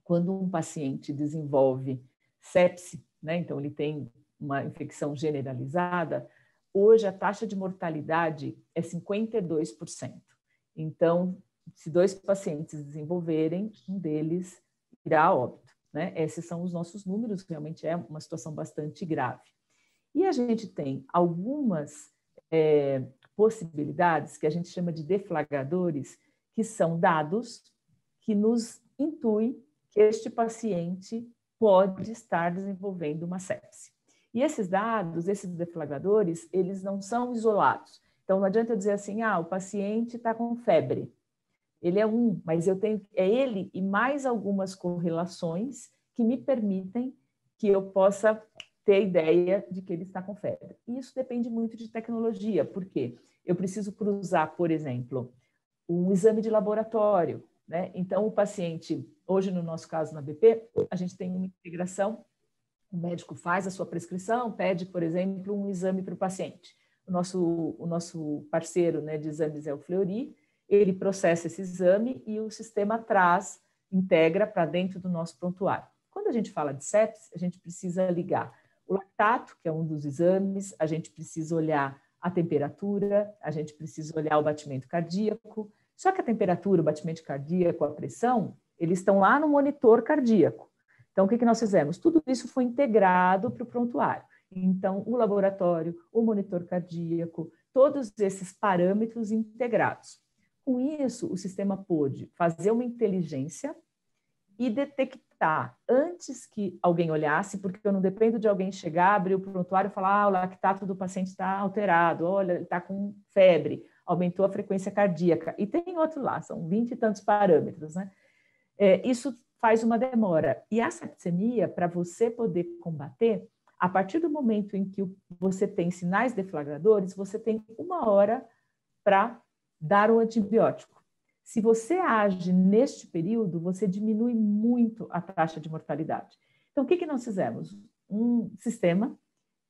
quando um paciente desenvolve sepse, né, então ele tem uma infecção generalizada, hoje a taxa de mortalidade é 52%. Então, se 2 pacientes desenvolverem, um deles irá a óbito, né? Esses são os nossos números, realmente é uma situação bastante grave. E a gente tem algumas possibilidades que a gente chama de deflagradores, que são dados que nos intuem que este paciente pode estar desenvolvendo uma sepse. E esses dados, esses deflagradores, eles não são isolados. Então, não adianta eu dizer assim, o paciente está com febre. Ele é mas é ele e mais algumas correlações que me permitem que eu possa ter ideia de que ele está com febre. E isso depende muito de tecnologia, porque eu preciso cruzar, por exemplo, um exame de laboratório, né? Então, o paciente, hoje no nosso caso na BP, a gente tem uma integração, o médico faz a sua prescrição, pede, por exemplo, um exame para o paciente. O nosso parceiro, né, de exames é o Fleury, ele processa esse exame e o sistema integra para dentro do nosso prontuário. Quando a gente fala de sepsis, a gente precisa ligar o lactato, que é um dos exames, a gente precisa olhar a temperatura, a gente precisa olhar o batimento cardíaco. Só que a temperatura, o batimento cardíaco, a pressão, eles estão lá no monitor cardíaco. Então, o que nós fizemos? Tudo isso foi integrado para o prontuário. Então, o laboratório, o monitor cardíaco, todos esses parâmetros integrados. Com isso, o sistema pôde fazer uma inteligência e detectar antes que alguém olhasse, porque eu não dependo de alguém chegar, abrir o prontuário e falar, o lactato do paciente está alterado, olha, ele está com febre, aumentou a frequência cardíaca. E tem outro lá, são 20 e tantos parâmetros, né? Isso faz uma demora. E a septicemia, para você poder combater, a partir do momento em que você tem sinais deflagradores, você tem 1 hora para dar o antibiótico. Se você age neste período, você diminui muito a taxa de mortalidade. Então, o que nós fizemos? Um sistema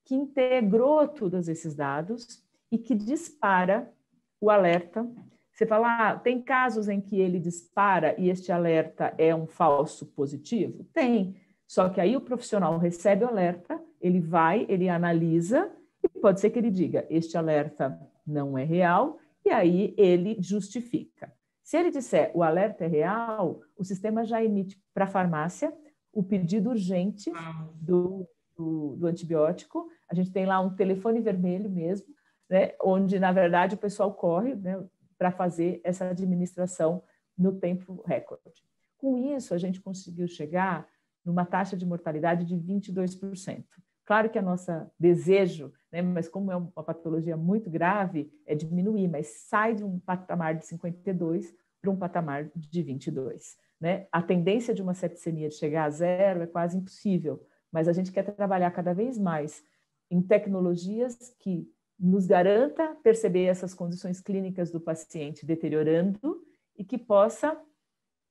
que integrou todos esses dados e que dispara o alerta. Você fala, tem casos em que ele dispara e este alerta é um falso positivo? Tem. Só que aí o profissional recebe o alerta, ele vai, ele analisa e pode ser que ele diga, este alerta não é real, e aí ele justifica. Se ele disser o alerta é real, o sistema já emite para a farmácia o pedido urgente do antibiótico. A gente tem lá um telefone vermelho mesmo, né, onde, na verdade, o pessoal corre, né, para fazer essa administração no tempo recorde. Com isso, a gente conseguiu chegar numa taxa de mortalidade de 22%. Claro que a nossa desejo, né, mas como é uma patologia muito grave, é diminuir, mas sai de um patamar de 52 para um patamar de 22. Né? A tendência de uma septicemia de chegar a 0 é quase impossível, mas a gente quer trabalhar cada vez mais em tecnologias que nos garanta perceber essas condições clínicas do paciente deteriorando e que possa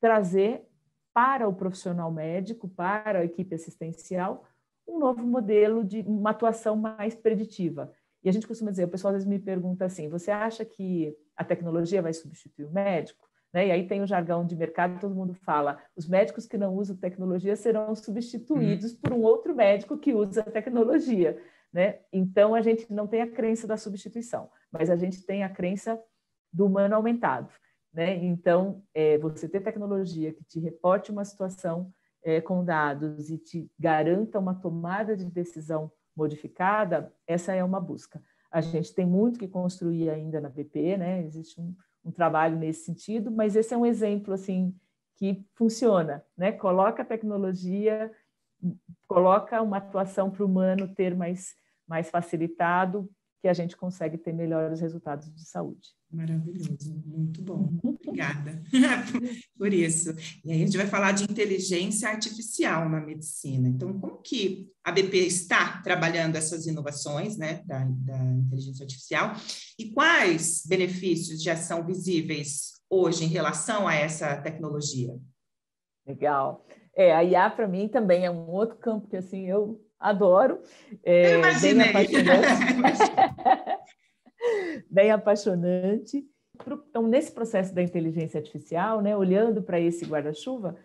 trazer para o profissional médico, para a equipe assistencial, um novo modelo de uma atuação mais preditiva. E a gente costuma dizer, o pessoal às vezes me pergunta assim, você acha que a tecnologia vai substituir o médico? Né? E aí tem o jargão de mercado, todo mundo fala, os médicos que não usam tecnologia serão substituídos por um outro médico que usa tecnologia. Né? Então, a gente não tem a crença da substituição, mas a gente tem a crença do humano aumentado. Né? Então, você ter tecnologia que te reporte uma situação com dados e te garanta uma tomada de decisão modificada, essa é uma busca. A gente tem muito que construir ainda na BP, né? Existe um trabalho nesse sentido, mas esse é um exemplo assim, que funciona. Né? Coloca a tecnologia, coloca uma atuação para o humano ter mais facilitado, que a gente consegue ter melhores resultados de saúde. Maravilhoso, muito bom. Obrigada por isso. E aí a gente vai falar de inteligência artificial na medicina. Então, como que a BP está trabalhando essas inovações, né, da inteligência artificial e quais benefícios já são visíveis hoje em relação a essa tecnologia? Legal. A IA, para mim, também é um outro campo que assim, eu adoro. Eu imaginei. Bem apaixonante. Bem apaixonante. Então, nesse processo da inteligência artificial, né, olhando para esse guarda-chuva,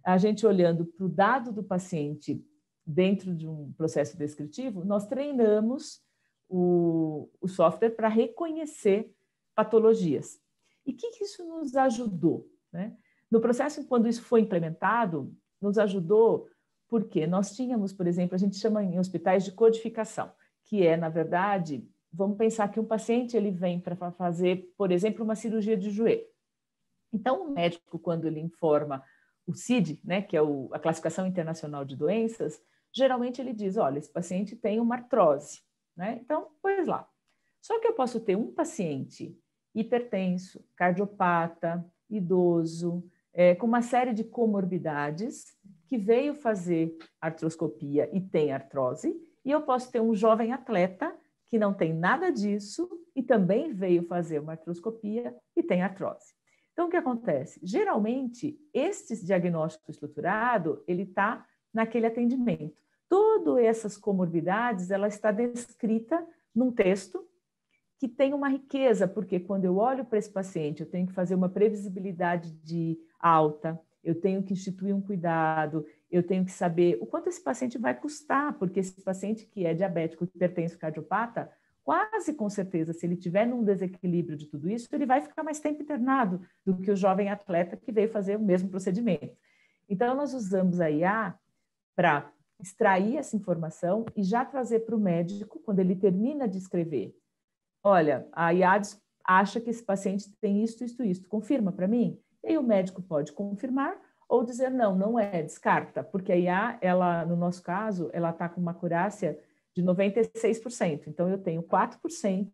a gente olhando para o dado do paciente dentro de um processo descritivo, nós treinamos o software para reconhecer patologias. E o que isso nos ajudou? Né? No processo, quando isso foi implementado, nos ajudou porque nós tínhamos, por exemplo, a gente chama em hospitais de codificação, que é, na verdade, vamos pensar que um paciente ele vem para fazer, por exemplo, uma cirurgia de joelho. Então, o médico, quando ele informa o CID, né, que é a Classificação Internacional de Doenças, geralmente ele diz, olha, esse paciente tem uma artrose. Né? Então, pois lá. Só que eu posso ter um paciente hipertenso, cardiopata, idoso, com uma série de comorbidades, que veio fazer artroscopia e tem artrose, e eu posso ter um jovem atleta que não tem nada disso e também veio fazer uma artroscopia e tem artrose. Então, o que acontece? Geralmente, esse diagnóstico estruturado, ele está naquele atendimento. Todas essas comorbidades, ela está descrita num texto que tem uma riqueza, porque quando eu olho para esse paciente, eu tenho que fazer uma previsibilidade de alta, eu tenho que instituir um cuidado, eu tenho que saber o quanto esse paciente vai custar, porque esse paciente que é diabético, hipertenso, cardiopata, quase com certeza, se ele tiver num desequilíbrio de tudo isso, ele vai ficar mais tempo internado do que o jovem atleta que veio fazer o mesmo procedimento. Então, nós usamos a IA para extrair essa informação e já trazer para o médico, quando ele termina de escrever. Olha, a IA acha que esse paciente tem isto, confirma para mim? E aí o médico pode confirmar ou dizer não é, descarta, porque a IA, ela, no nosso caso, ela está com uma acurácia de 96%. Então, eu tenho 4%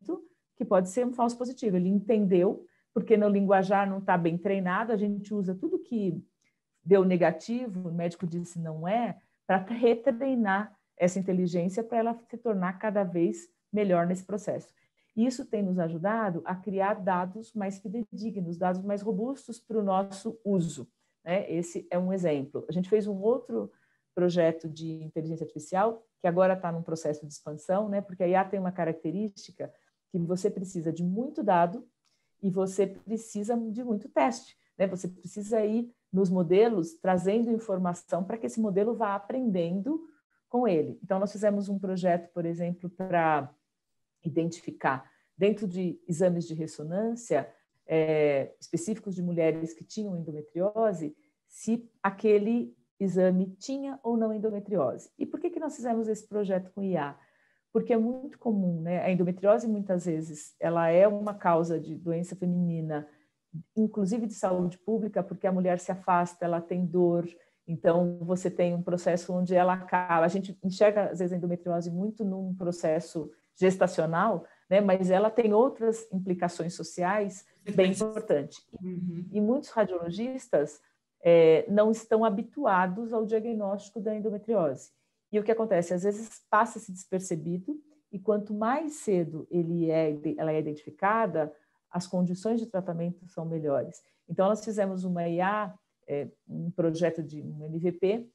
que pode ser um falso positivo. Ele entendeu, porque no linguajar não está bem treinado, a gente usa tudo que deu negativo, o médico disse não é, para retreinar essa inteligência para ela se tornar cada vez melhor nesse processo. Isso tem nos ajudado a criar dados mais fidedignos, dados mais robustos para o nosso uso, né? Esse é um exemplo. A gente fez um outro projeto de inteligência artificial que agora está num processo de expansão, né? Porque a IA tem uma característica que você precisa de muito dado e você precisa de muito teste, né? Você precisa ir nos modelos trazendo informação para que esse modelo vá aprendendo com ele. Então, nós fizemos um projeto, por exemplo, para identificar, dentro de exames de ressonância específicos de mulheres que tinham endometriose, se aquele exame tinha ou não endometriose. E por que nós fizemos esse projeto com IA? Porque é muito comum, né? A endometriose, muitas vezes, ela é uma causa de doença feminina, inclusive de saúde pública, porque a mulher se afasta, ela tem dor, então você tem um processo onde ela acaba, a gente enxerga, às vezes, a endometriose muito num processo gestacional, né? Mas ela tem outras implicações sociais bem importantes. Uhum. E muitos radiologistas não estão habituados ao diagnóstico da endometriose. E o que acontece? Às vezes passa-se despercebido, e quanto mais cedo ela é identificada, as condições de tratamento são melhores. Então, nós fizemos uma IA, um projeto de um MVP,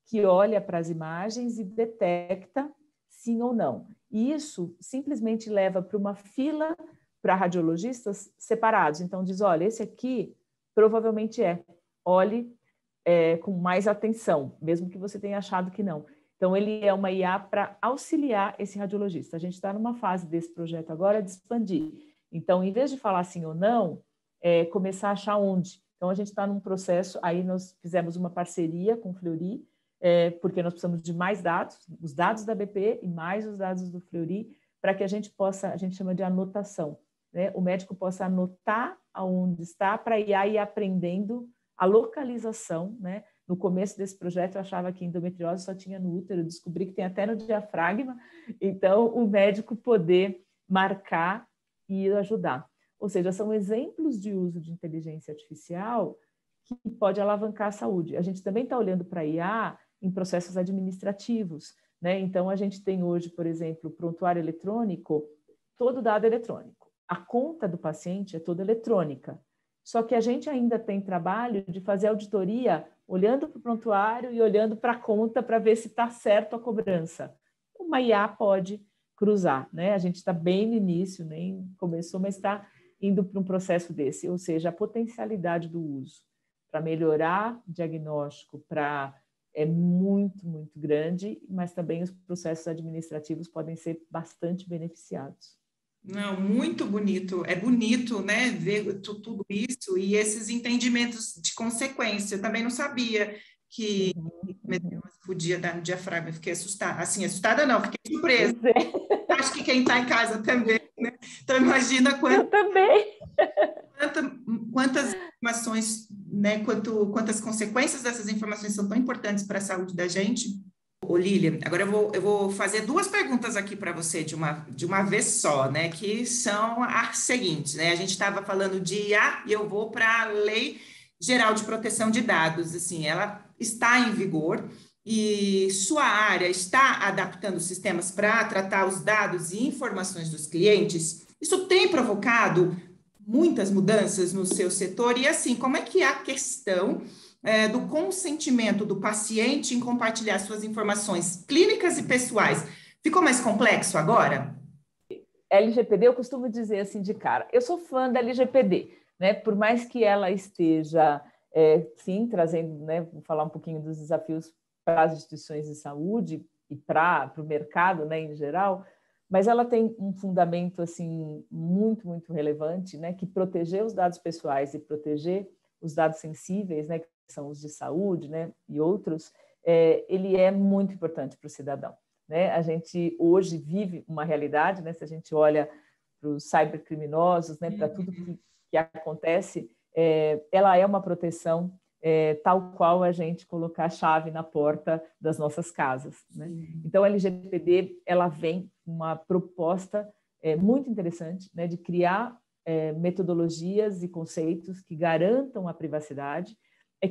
que olha para as imagens e detecta sim ou não. E isso simplesmente leva para uma fila para radiologistas separados. Então, diz, olha, esse aqui provavelmente olhe com mais atenção, mesmo que você tenha achado que não. Então, ele é uma IA para auxiliar esse radiologista. A gente está numa fase desse projeto agora de expandir. Então, em vez de falar sim ou não, começar a achar onde. Então, a gente está num processo, aí nós fizemos uma parceria com o Fleury, porque nós precisamos de mais dados, os dados da BP e mais os dados do Fleury, para que a gente possa, a gente chama de anotação, né? O médico possa anotar aonde está para ir aprendendo a localização, né? No começo desse projeto eu achava que endometriose só tinha no útero, eu descobri que tem até no diafragma, então o médico poder marcar e ajudar. Ou seja, são exemplos de uso de inteligência artificial que pode alavancar a saúde. A gente também está olhando para a IA em processos administrativos, né? Então, a gente tem hoje, por exemplo, o prontuário eletrônico, todo dado eletrônico. A conta do paciente é toda eletrônica. Só que a gente ainda tem trabalho de fazer auditoria olhando para o prontuário e olhando para a conta para ver se está certo a cobrança. Uma IA pode cruzar, né? A gente está bem no início, nem começou, mas está indo para um processo desse, ou seja, a potencialidade do uso para melhorar o diagnóstico é muito, muito grande, mas também os processos administrativos podem ser bastante beneficiados. Não, muito bonito. É bonito, né, ver tudo isso e esses entendimentos de consequência. Eu também não sabia que podia dar no diafragma. Fiquei assustada. Assim, assustada não, fiquei surpresa. Acho que quem está em casa também, né? Então, imagina Eu também. Quantas informações, né, quantas consequências dessas informações são tão importantes para a saúde da gente. Ô, Lília, agora eu vou fazer duas perguntas aqui para você de uma vez só, né, que são as seguintes, né? A gente estava falando de IA e eu vou para a Lei Geral de Proteção de Dados, assim, ela está em vigor e sua área está adaptando sistemas para tratar os dados e informações dos clientes. Isso tem provocado muitas mudanças no seu setor, e assim, como é que é a questão do consentimento do paciente em compartilhar suas informações clínicas e pessoais? Ficou mais complexo agora? LGPD, eu costumo dizer assim de cara, eu sou fã da LGPD, né? Por mais que ela esteja, sim, trazendo, né? Vou falar um pouquinho dos desafios para as instituições de saúde e para o mercado, né, em geral, mas ela tem um fundamento assim muito, muito relevante, né? Que proteger os dados pessoais e proteger os dados sensíveis, né? Que são os de saúde, né? E outros, ele é muito importante para o cidadão. Né? A gente hoje vive uma realidade, né? Se a gente olha para os cybercriminosos, né? Para tudo que acontece, ela é uma proteção tal qual a gente colocar a chave na porta das nossas casas. Né? Então, a LGPD ela vem com uma proposta muito interessante, né? De criar metodologias e conceitos que garantam a privacidade,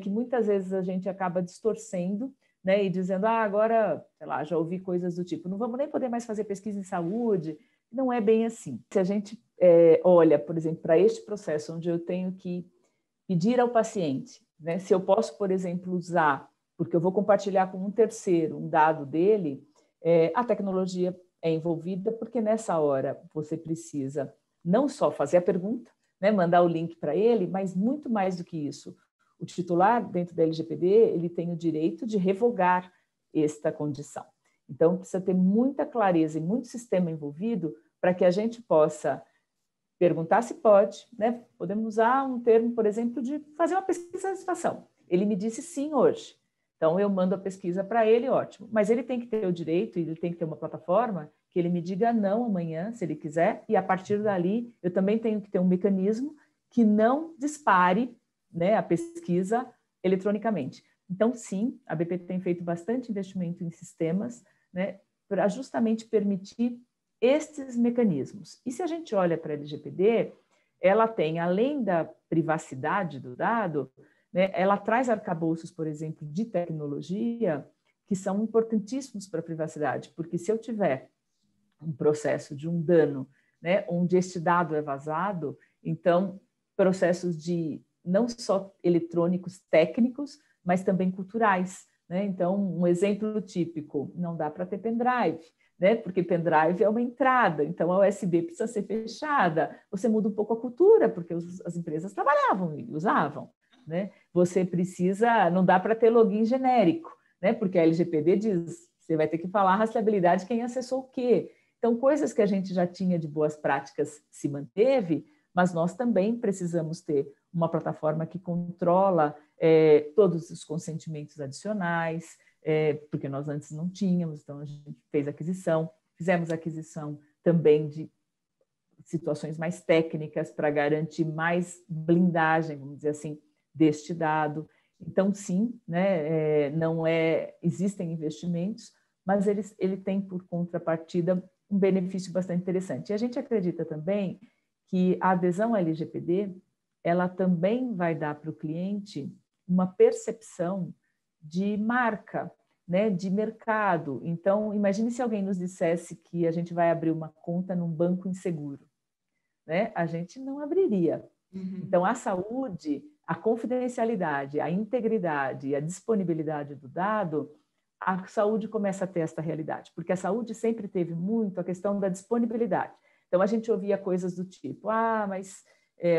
que muitas vezes a gente acaba distorcendo, né, e dizendo, agora, sei lá, já ouvi coisas do tipo, não vamos nem poder mais fazer pesquisa em saúde. Não é bem assim. Se a gente olha, por exemplo, para este processo onde eu tenho que pedir ao paciente, né, se eu posso, por exemplo, usar, porque eu vou compartilhar com um terceiro um dado dele, a tecnologia é envolvida, porque nessa hora você precisa não só fazer a pergunta, né, mandar o link para ele, mas muito mais do que isso. O titular, dentro da LGPD, ele tem o direito de revogar esta condição. Então, precisa ter muita clareza e muito sistema envolvido para que a gente possa perguntar se pode, né? Podemos usar um termo, por exemplo, de fazer uma pesquisa de satisfação. Ele me disse sim hoje. Então, eu mando a pesquisa para ele, ótimo. Mas ele tem que ter o direito, e ele tem que ter uma plataforma que ele me diga não amanhã, se ele quiser, e a partir dali, eu também tenho que ter um mecanismo que não dispare, né, a pesquisa eletronicamente. Então, sim, a BP tem feito bastante investimento em sistemas, né, para justamente permitir estes mecanismos. E se a gente olha para a LGPD, ela tem, além da privacidade do dado, né, ela traz arcabouços, por exemplo, de tecnologia que são importantíssimos para a privacidade, porque se eu tiver um processo de um dano, né, onde este dado é vazado, então processos de não só eletrônicos técnicos, mas também culturais. Né? Então, um exemplo típico, não dá para ter pendrive, né? Porque pendrive é uma entrada, então a USB precisa ser fechada. Você muda um pouco a cultura, porque as empresas trabalhavam e usavam. Né? Você precisa, não dá para ter login genérico, né? Porque a LGPD diz, você vai ter que falar a rastreabilidade quem acessou o quê. Então, coisas que a gente já tinha de boas práticas se manteve, mas nós também precisamos ter uma plataforma que controla todos os consentimentos adicionais, porque nós antes não tínhamos, então a gente fez aquisição, fizemos aquisição também de situações mais técnicas para garantir mais blindagem, vamos dizer assim, deste dado. Então, sim, né, existem investimentos, mas ele tem por contrapartida um benefício bastante interessante. E a gente acredita também que a adesão à LGPD, ela também vai dar para o cliente uma percepção de marca, né, de mercado. Então, imagine se alguém nos dissesse que a gente vai abrir uma conta num banco inseguro. Né? A gente não abriria. Então, a saúde, a confidencialidade, a integridade e a disponibilidade do dado, a saúde começa a ter essa realidade, porque a saúde sempre teve muito a questão da disponibilidade. Então, a gente ouvia coisas do tipo, mas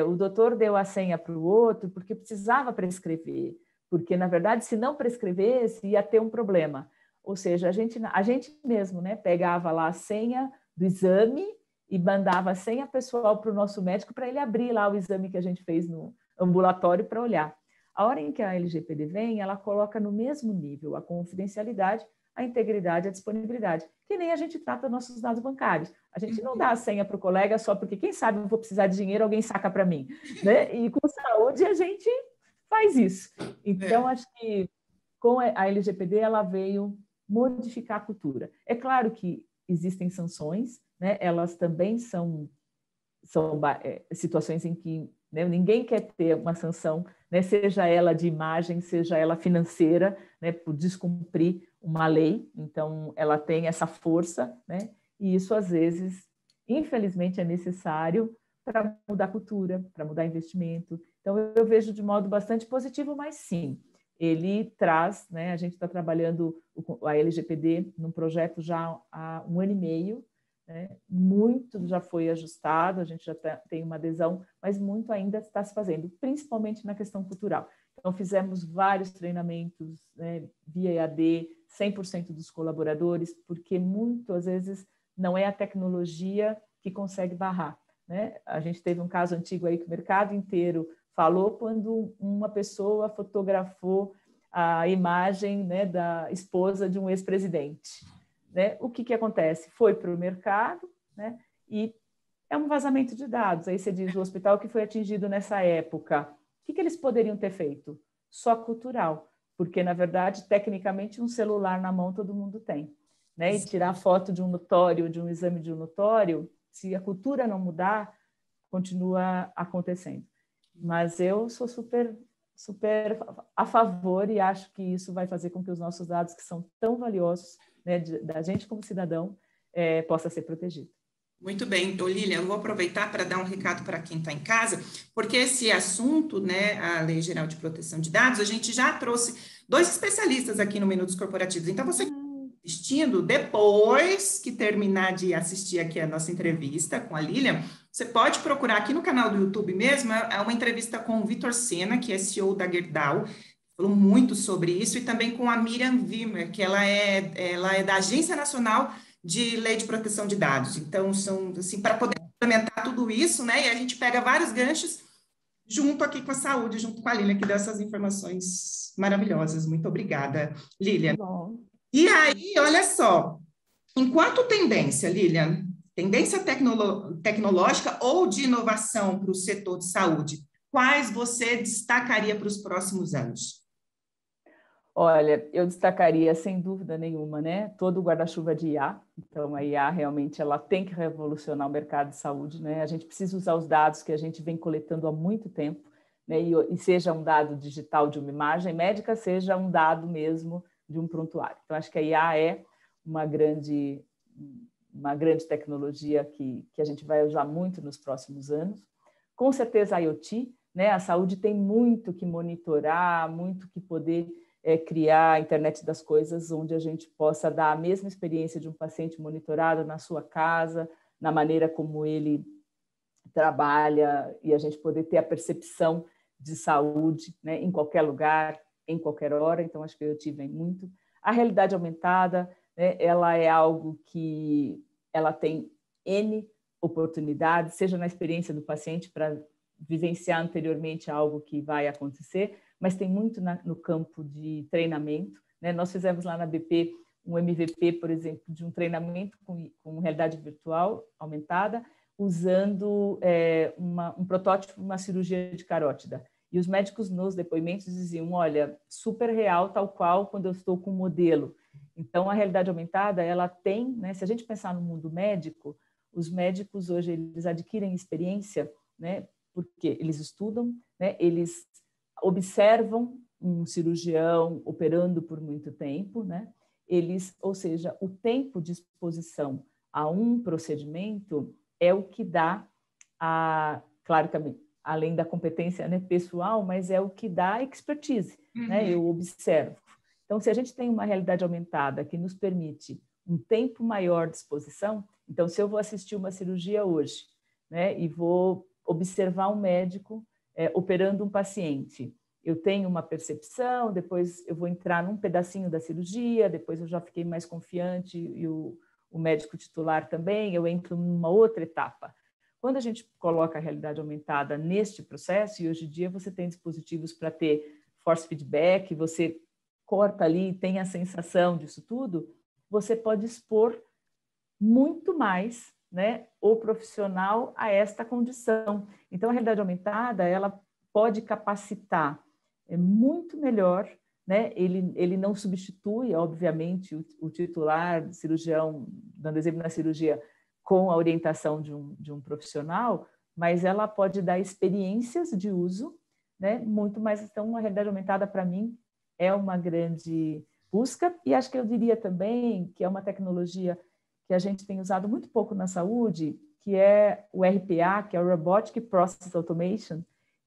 o doutor deu a senha para o outro porque precisava prescrever, porque, na verdade, se não prescrevesse, ia ter um problema. Ou seja, a gente mesmo, né, pegava lá a senha do exame e mandava a senha pessoal para o nosso médico para ele abrir lá o exame que a gente fez no ambulatório para olhar. A hora em que a LGPD vem, ela coloca no mesmo nível a confidencialidade, a integridade, a disponibilidade, que nem a gente trata nossos dados bancários. A gente não dá a senha para o colega só porque, quem sabe, eu vou precisar de dinheiro, alguém saca para mim. Né? E com saúde a gente faz isso. Então, acho que com a LGPD ela veio modificar a cultura. É claro que existem sanções, né? Elas também são situações em que, né, ninguém quer ter uma sanção, né, seja ela de imagem, seja ela financeira, né, por descumprir uma lei. Então, ela tem essa força, né, e isso, às vezes, infelizmente, é necessário para mudar cultura, para mudar investimento. Então, eu vejo de modo bastante positivo, mas sim, ele traz, né, a gente está trabalhando a LGPD num projeto já há 1 ano e meio, né, muito já foi ajustado, a gente já tem uma adesão, mas muito ainda está se fazendo, principalmente na questão cultural. Então, fizemos vários treinamentos, né, via EAD, 100% dos colaboradores, porque muitas vezes não é a tecnologia que consegue barrar, né? A gente teve um caso antigo aí que o mercado inteiro falou quando uma pessoa fotografou a imagem, né, da esposa de um ex-presidente, né? O que acontece? Foi para o mercado, né, e é um vazamento de dados. Aí você diz, o hospital que foi atingido nessa época, o que eles poderiam ter feito? Só cultural, porque, na verdade, tecnicamente, um celular na mão todo mundo tem, né? E tirar foto de um notório, de um exame de um notório, se a cultura não mudar, continua acontecendo. Mas eu sou super a favor e acho que isso vai fazer com que os nossos dados, que são tão valiosos, né, da gente como cidadão, possa ser protegido. Muito bem. Lilian, eu vou aproveitar para dar um recado para quem está em casa, porque esse assunto, né, a Lei Geral de Proteção de Dados, a gente já trouxe 2 especialistas aqui no Minutos Corporativos. Então, você assistindo, depois que terminar de assistir aqui a nossa entrevista com a Lilian, você pode procurar aqui no canal do YouTube mesmo, é uma entrevista com o Vitor Sena, que é CEO da Gerdau, falou muito sobre isso, e também com a Miriam Wimmer, que ela é da Agência Nacional de Lei de Proteção de Dados. Então, são, assim, para poder implementar tudo isso, né, e a gente pega vários ganchos junto aqui com a saúde, junto com a Lilian, que deu essas informações maravilhosas. Muito obrigada, Lilian. Bom. E aí, olha só, enquanto tendência, Lilian, tendência tecnológica ou de inovação para o setor de saúde, quais você destacaria para os próximos anos? Olha, eu destacaria, sem dúvida nenhuma, né, todo o guarda-chuva de IA. Então, a IA realmente ela tem que revolucionar o mercado de saúde, né? A gente precisa usar os dados que a gente vem coletando há muito tempo, né? E seja um dado digital de uma imagem médica, seja um dado mesmo de um prontuário. Então, acho que a IA é uma grande tecnologia que a gente vai usar muito nos próximos anos. Com certeza, a IoT, né? A saúde tem muito que monitorar, muito que poder criar a internet das coisas, onde a gente possa dar a mesma experiência de um paciente monitorado na sua casa, na maneira como ele trabalha, e a gente poder ter a percepção de saúde, né, em qualquer lugar, em qualquer hora. Então, acho que eu tive muito. A realidade aumentada, né, ela é algo que ela tem N oportunidades, seja na experiência do paciente para vivenciar anteriormente algo que vai acontecer, mas tem muito no campo de treinamento, né? Nós fizemos lá na BP um MVP, por exemplo, de um treinamento com realidade virtual aumentada, usando um protótipo de uma cirurgia de carótida. E os médicos nos depoimentos diziam, olha, super real, tal qual quando eu estou com o modelo. Então, a realidade aumentada, ela tem, né? Se a gente pensar no mundo médico, os médicos hoje, eles adquirem experiência, né? Porque eles estudam, né? Eles observam um cirurgião operando por muito tempo, né? Ou seja, o tempo de exposição a um procedimento é o que dá claro que além da competência, né, pessoal, mas é o que dá a expertise, né? Eu observo. Então, se a gente tem uma realidade aumentada que nos permite um tempo maior de exposição, então, se eu vou assistir uma cirurgia hoje, né, e vou observar um médico operando um paciente, eu tenho uma percepção, depois eu vou entrar num pedacinho da cirurgia, depois eu já fiquei mais confiante e o médico titular também, eu entro numa outra etapa. Quando a gente coloca a realidade aumentada neste processo, e hoje em dia você tem dispositivos para ter force feedback, você corta ali e tem a sensação disso tudo, você pode expor muito mais, né, o profissional a esta condição. Então, a realidade aumentada, ela pode capacitar muito melhor, né? Ele não substitui, obviamente, o titular, cirurgião, dando exemplo na cirurgia, com a orientação de um profissional, mas ela pode dar experiências de uso, né? Muito mais. Então, a realidade aumentada, para mim, é uma grande busca, e acho que eu diria também que é uma tecnologia que a gente tem usado muito pouco na saúde, que é o RPA, que é o Robotic Process Automation,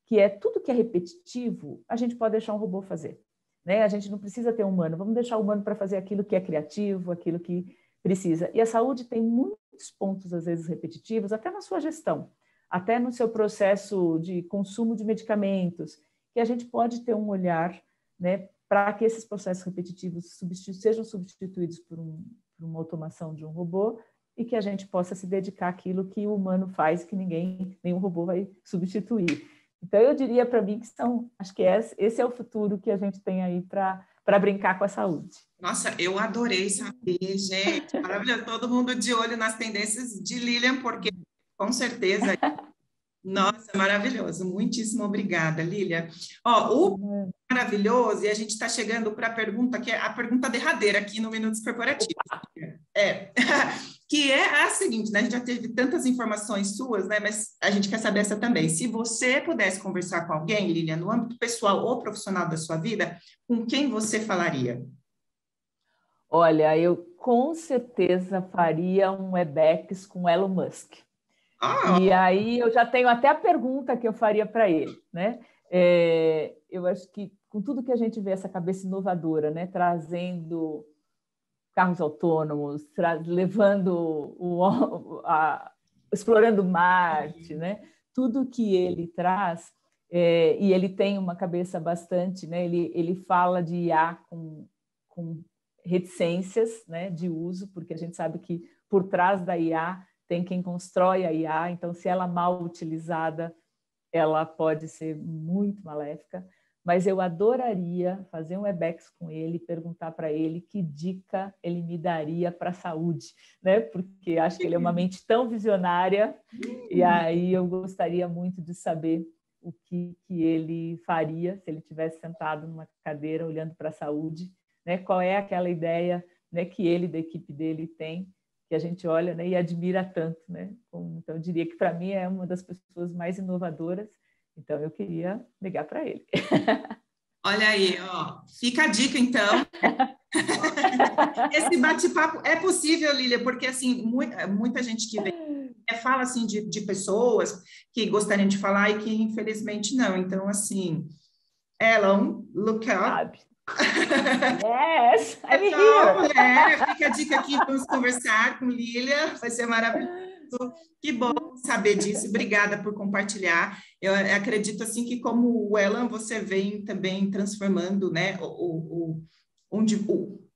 que é tudo que é repetitivo, a gente pode deixar um robô fazer, né? A gente não precisa ter um humano, vamos deixar o humano para fazer aquilo que é criativo, aquilo que precisa. E a saúde tem muitos pontos, às vezes, repetitivos, até na sua gestão, até no seu processo de consumo de medicamentos, que a gente pode ter um olhar, né, para que esses processos repetitivos sejam substituídos por uma automação de um robô e que a gente possa se dedicar àquilo que o humano faz, que nenhum robô vai substituir. Então, eu diria para mim que acho que esse é o futuro que a gente tem aí para brincar com a saúde. Nossa, eu adorei saber, gente. Maravilhoso. Todo mundo de olho nas tendências de Lilian, porque com certeza... Nossa, maravilhoso. Muitíssimo obrigada, Lilian. O maravilhoso, e a gente está chegando para a pergunta, que é a pergunta derradeira aqui no Minutos Corporativos. Que é a seguinte, né? A gente já teve tantas informações suas, né? Mas a gente quer saber essa também. Se você pudesse conversar com alguém, Lilian, no âmbito pessoal ou profissional da sua vida, com quem você falaria? Olha, eu com certeza faria um Webex com Elon Musk. E aí eu já tenho até a pergunta que eu faria para ele, né? Eu acho que com tudo que a gente vê, essa cabeça inovadora, né? Trazendo carros autônomos, levando explorando Marte, né? Tudo que ele traz, e ele tem uma cabeça bastante, né? Ele fala de IA com reticências, né? De uso, porque a gente sabe que por trás da IA tem quem constrói a IA, então se ela mal utilizada, ela pode ser muito maléfica, mas eu adoraria fazer um Webex com ele, perguntar para ele que dica ele me daria para a saúde, né? Porque acho que ele é uma mente tão visionária, e aí eu gostaria muito de saber o que ele faria se ele estivesse sentado numa cadeira olhando para a saúde, né? Qual é aquela ideia, né, que ele, da equipe dele, tem, que a gente olha, né, e admira tanto, né? Então, eu diria que, para mim, é uma das pessoas mais inovadoras, então eu queria ligar para ele. Olha aí, fica a dica, então. Esse bate-papo é possível, Lília, porque, assim, muita gente que vem fala, assim, de pessoas que gostariam de falar e que, infelizmente, não. Então, assim, Elon, look up. Yes, I'm here. Fica a dica aqui, vamos conversar com Lília, vai ser maravilhoso. Que bom saber disso, obrigada por compartilhar. Eu acredito, assim, que como o Elon, você vem também transformando, né,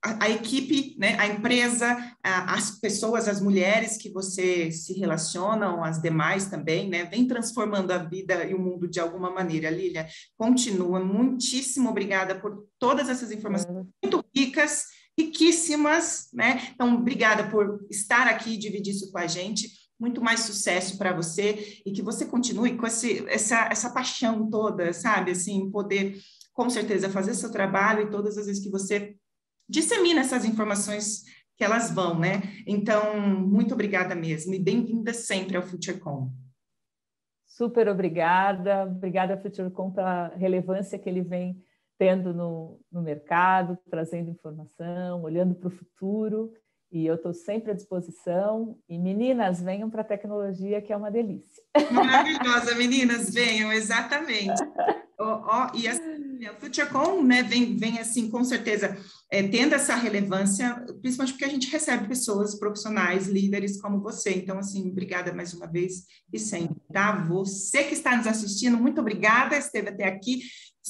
a equipe, né, a empresa, as pessoas, as mulheres que você se relacionam, as demais também, né, vem transformando a vida e o mundo de alguma maneira. Lília, continua, muitíssimo obrigada por todas essas informações muito ricas, riquíssimas, né, então obrigada por estar aqui e dividir isso com a gente, muito mais sucesso para você e que você continue com essa paixão toda, sabe, assim, poder com certeza fazer seu trabalho e todas as vezes que você dissemina essas informações que elas vão, né? Então, muito obrigada mesmo e bem-vinda sempre ao FutureCon. Super obrigada FutureCon pela relevância que ele vem tendo no mercado, trazendo informação, olhando para o futuro, e eu estou sempre à disposição. E meninas, venham para a tecnologia, que é uma delícia. Maravilhosa, meninas, venham, exatamente. E assim, o FutureCon, né, vem assim, com certeza, tendo essa relevância, principalmente porque a gente recebe pessoas profissionais, líderes como você. Então, assim, obrigada mais uma vez e sempre, tá? Você que está nos assistindo, muito obrigada, esteve até aqui.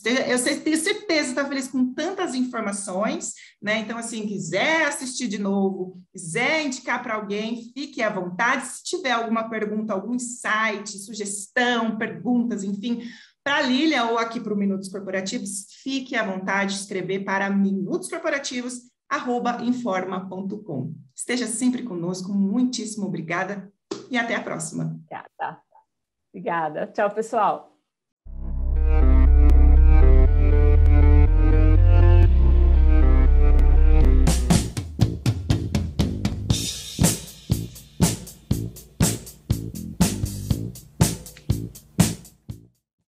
Eu tenho certeza que está feliz com tantas informações, né? Então, assim, quiser assistir de novo, quiser indicar para alguém, fique à vontade. Se tiver alguma pergunta, algum insight, sugestão, perguntas, enfim, para a Lília ou aqui para o Minutos Corporativos, fique à vontade de escrever para minutoscorporativos@informa.com. Esteja sempre conosco, muitíssimo obrigada e até a próxima. Obrigada. Tchau, pessoal.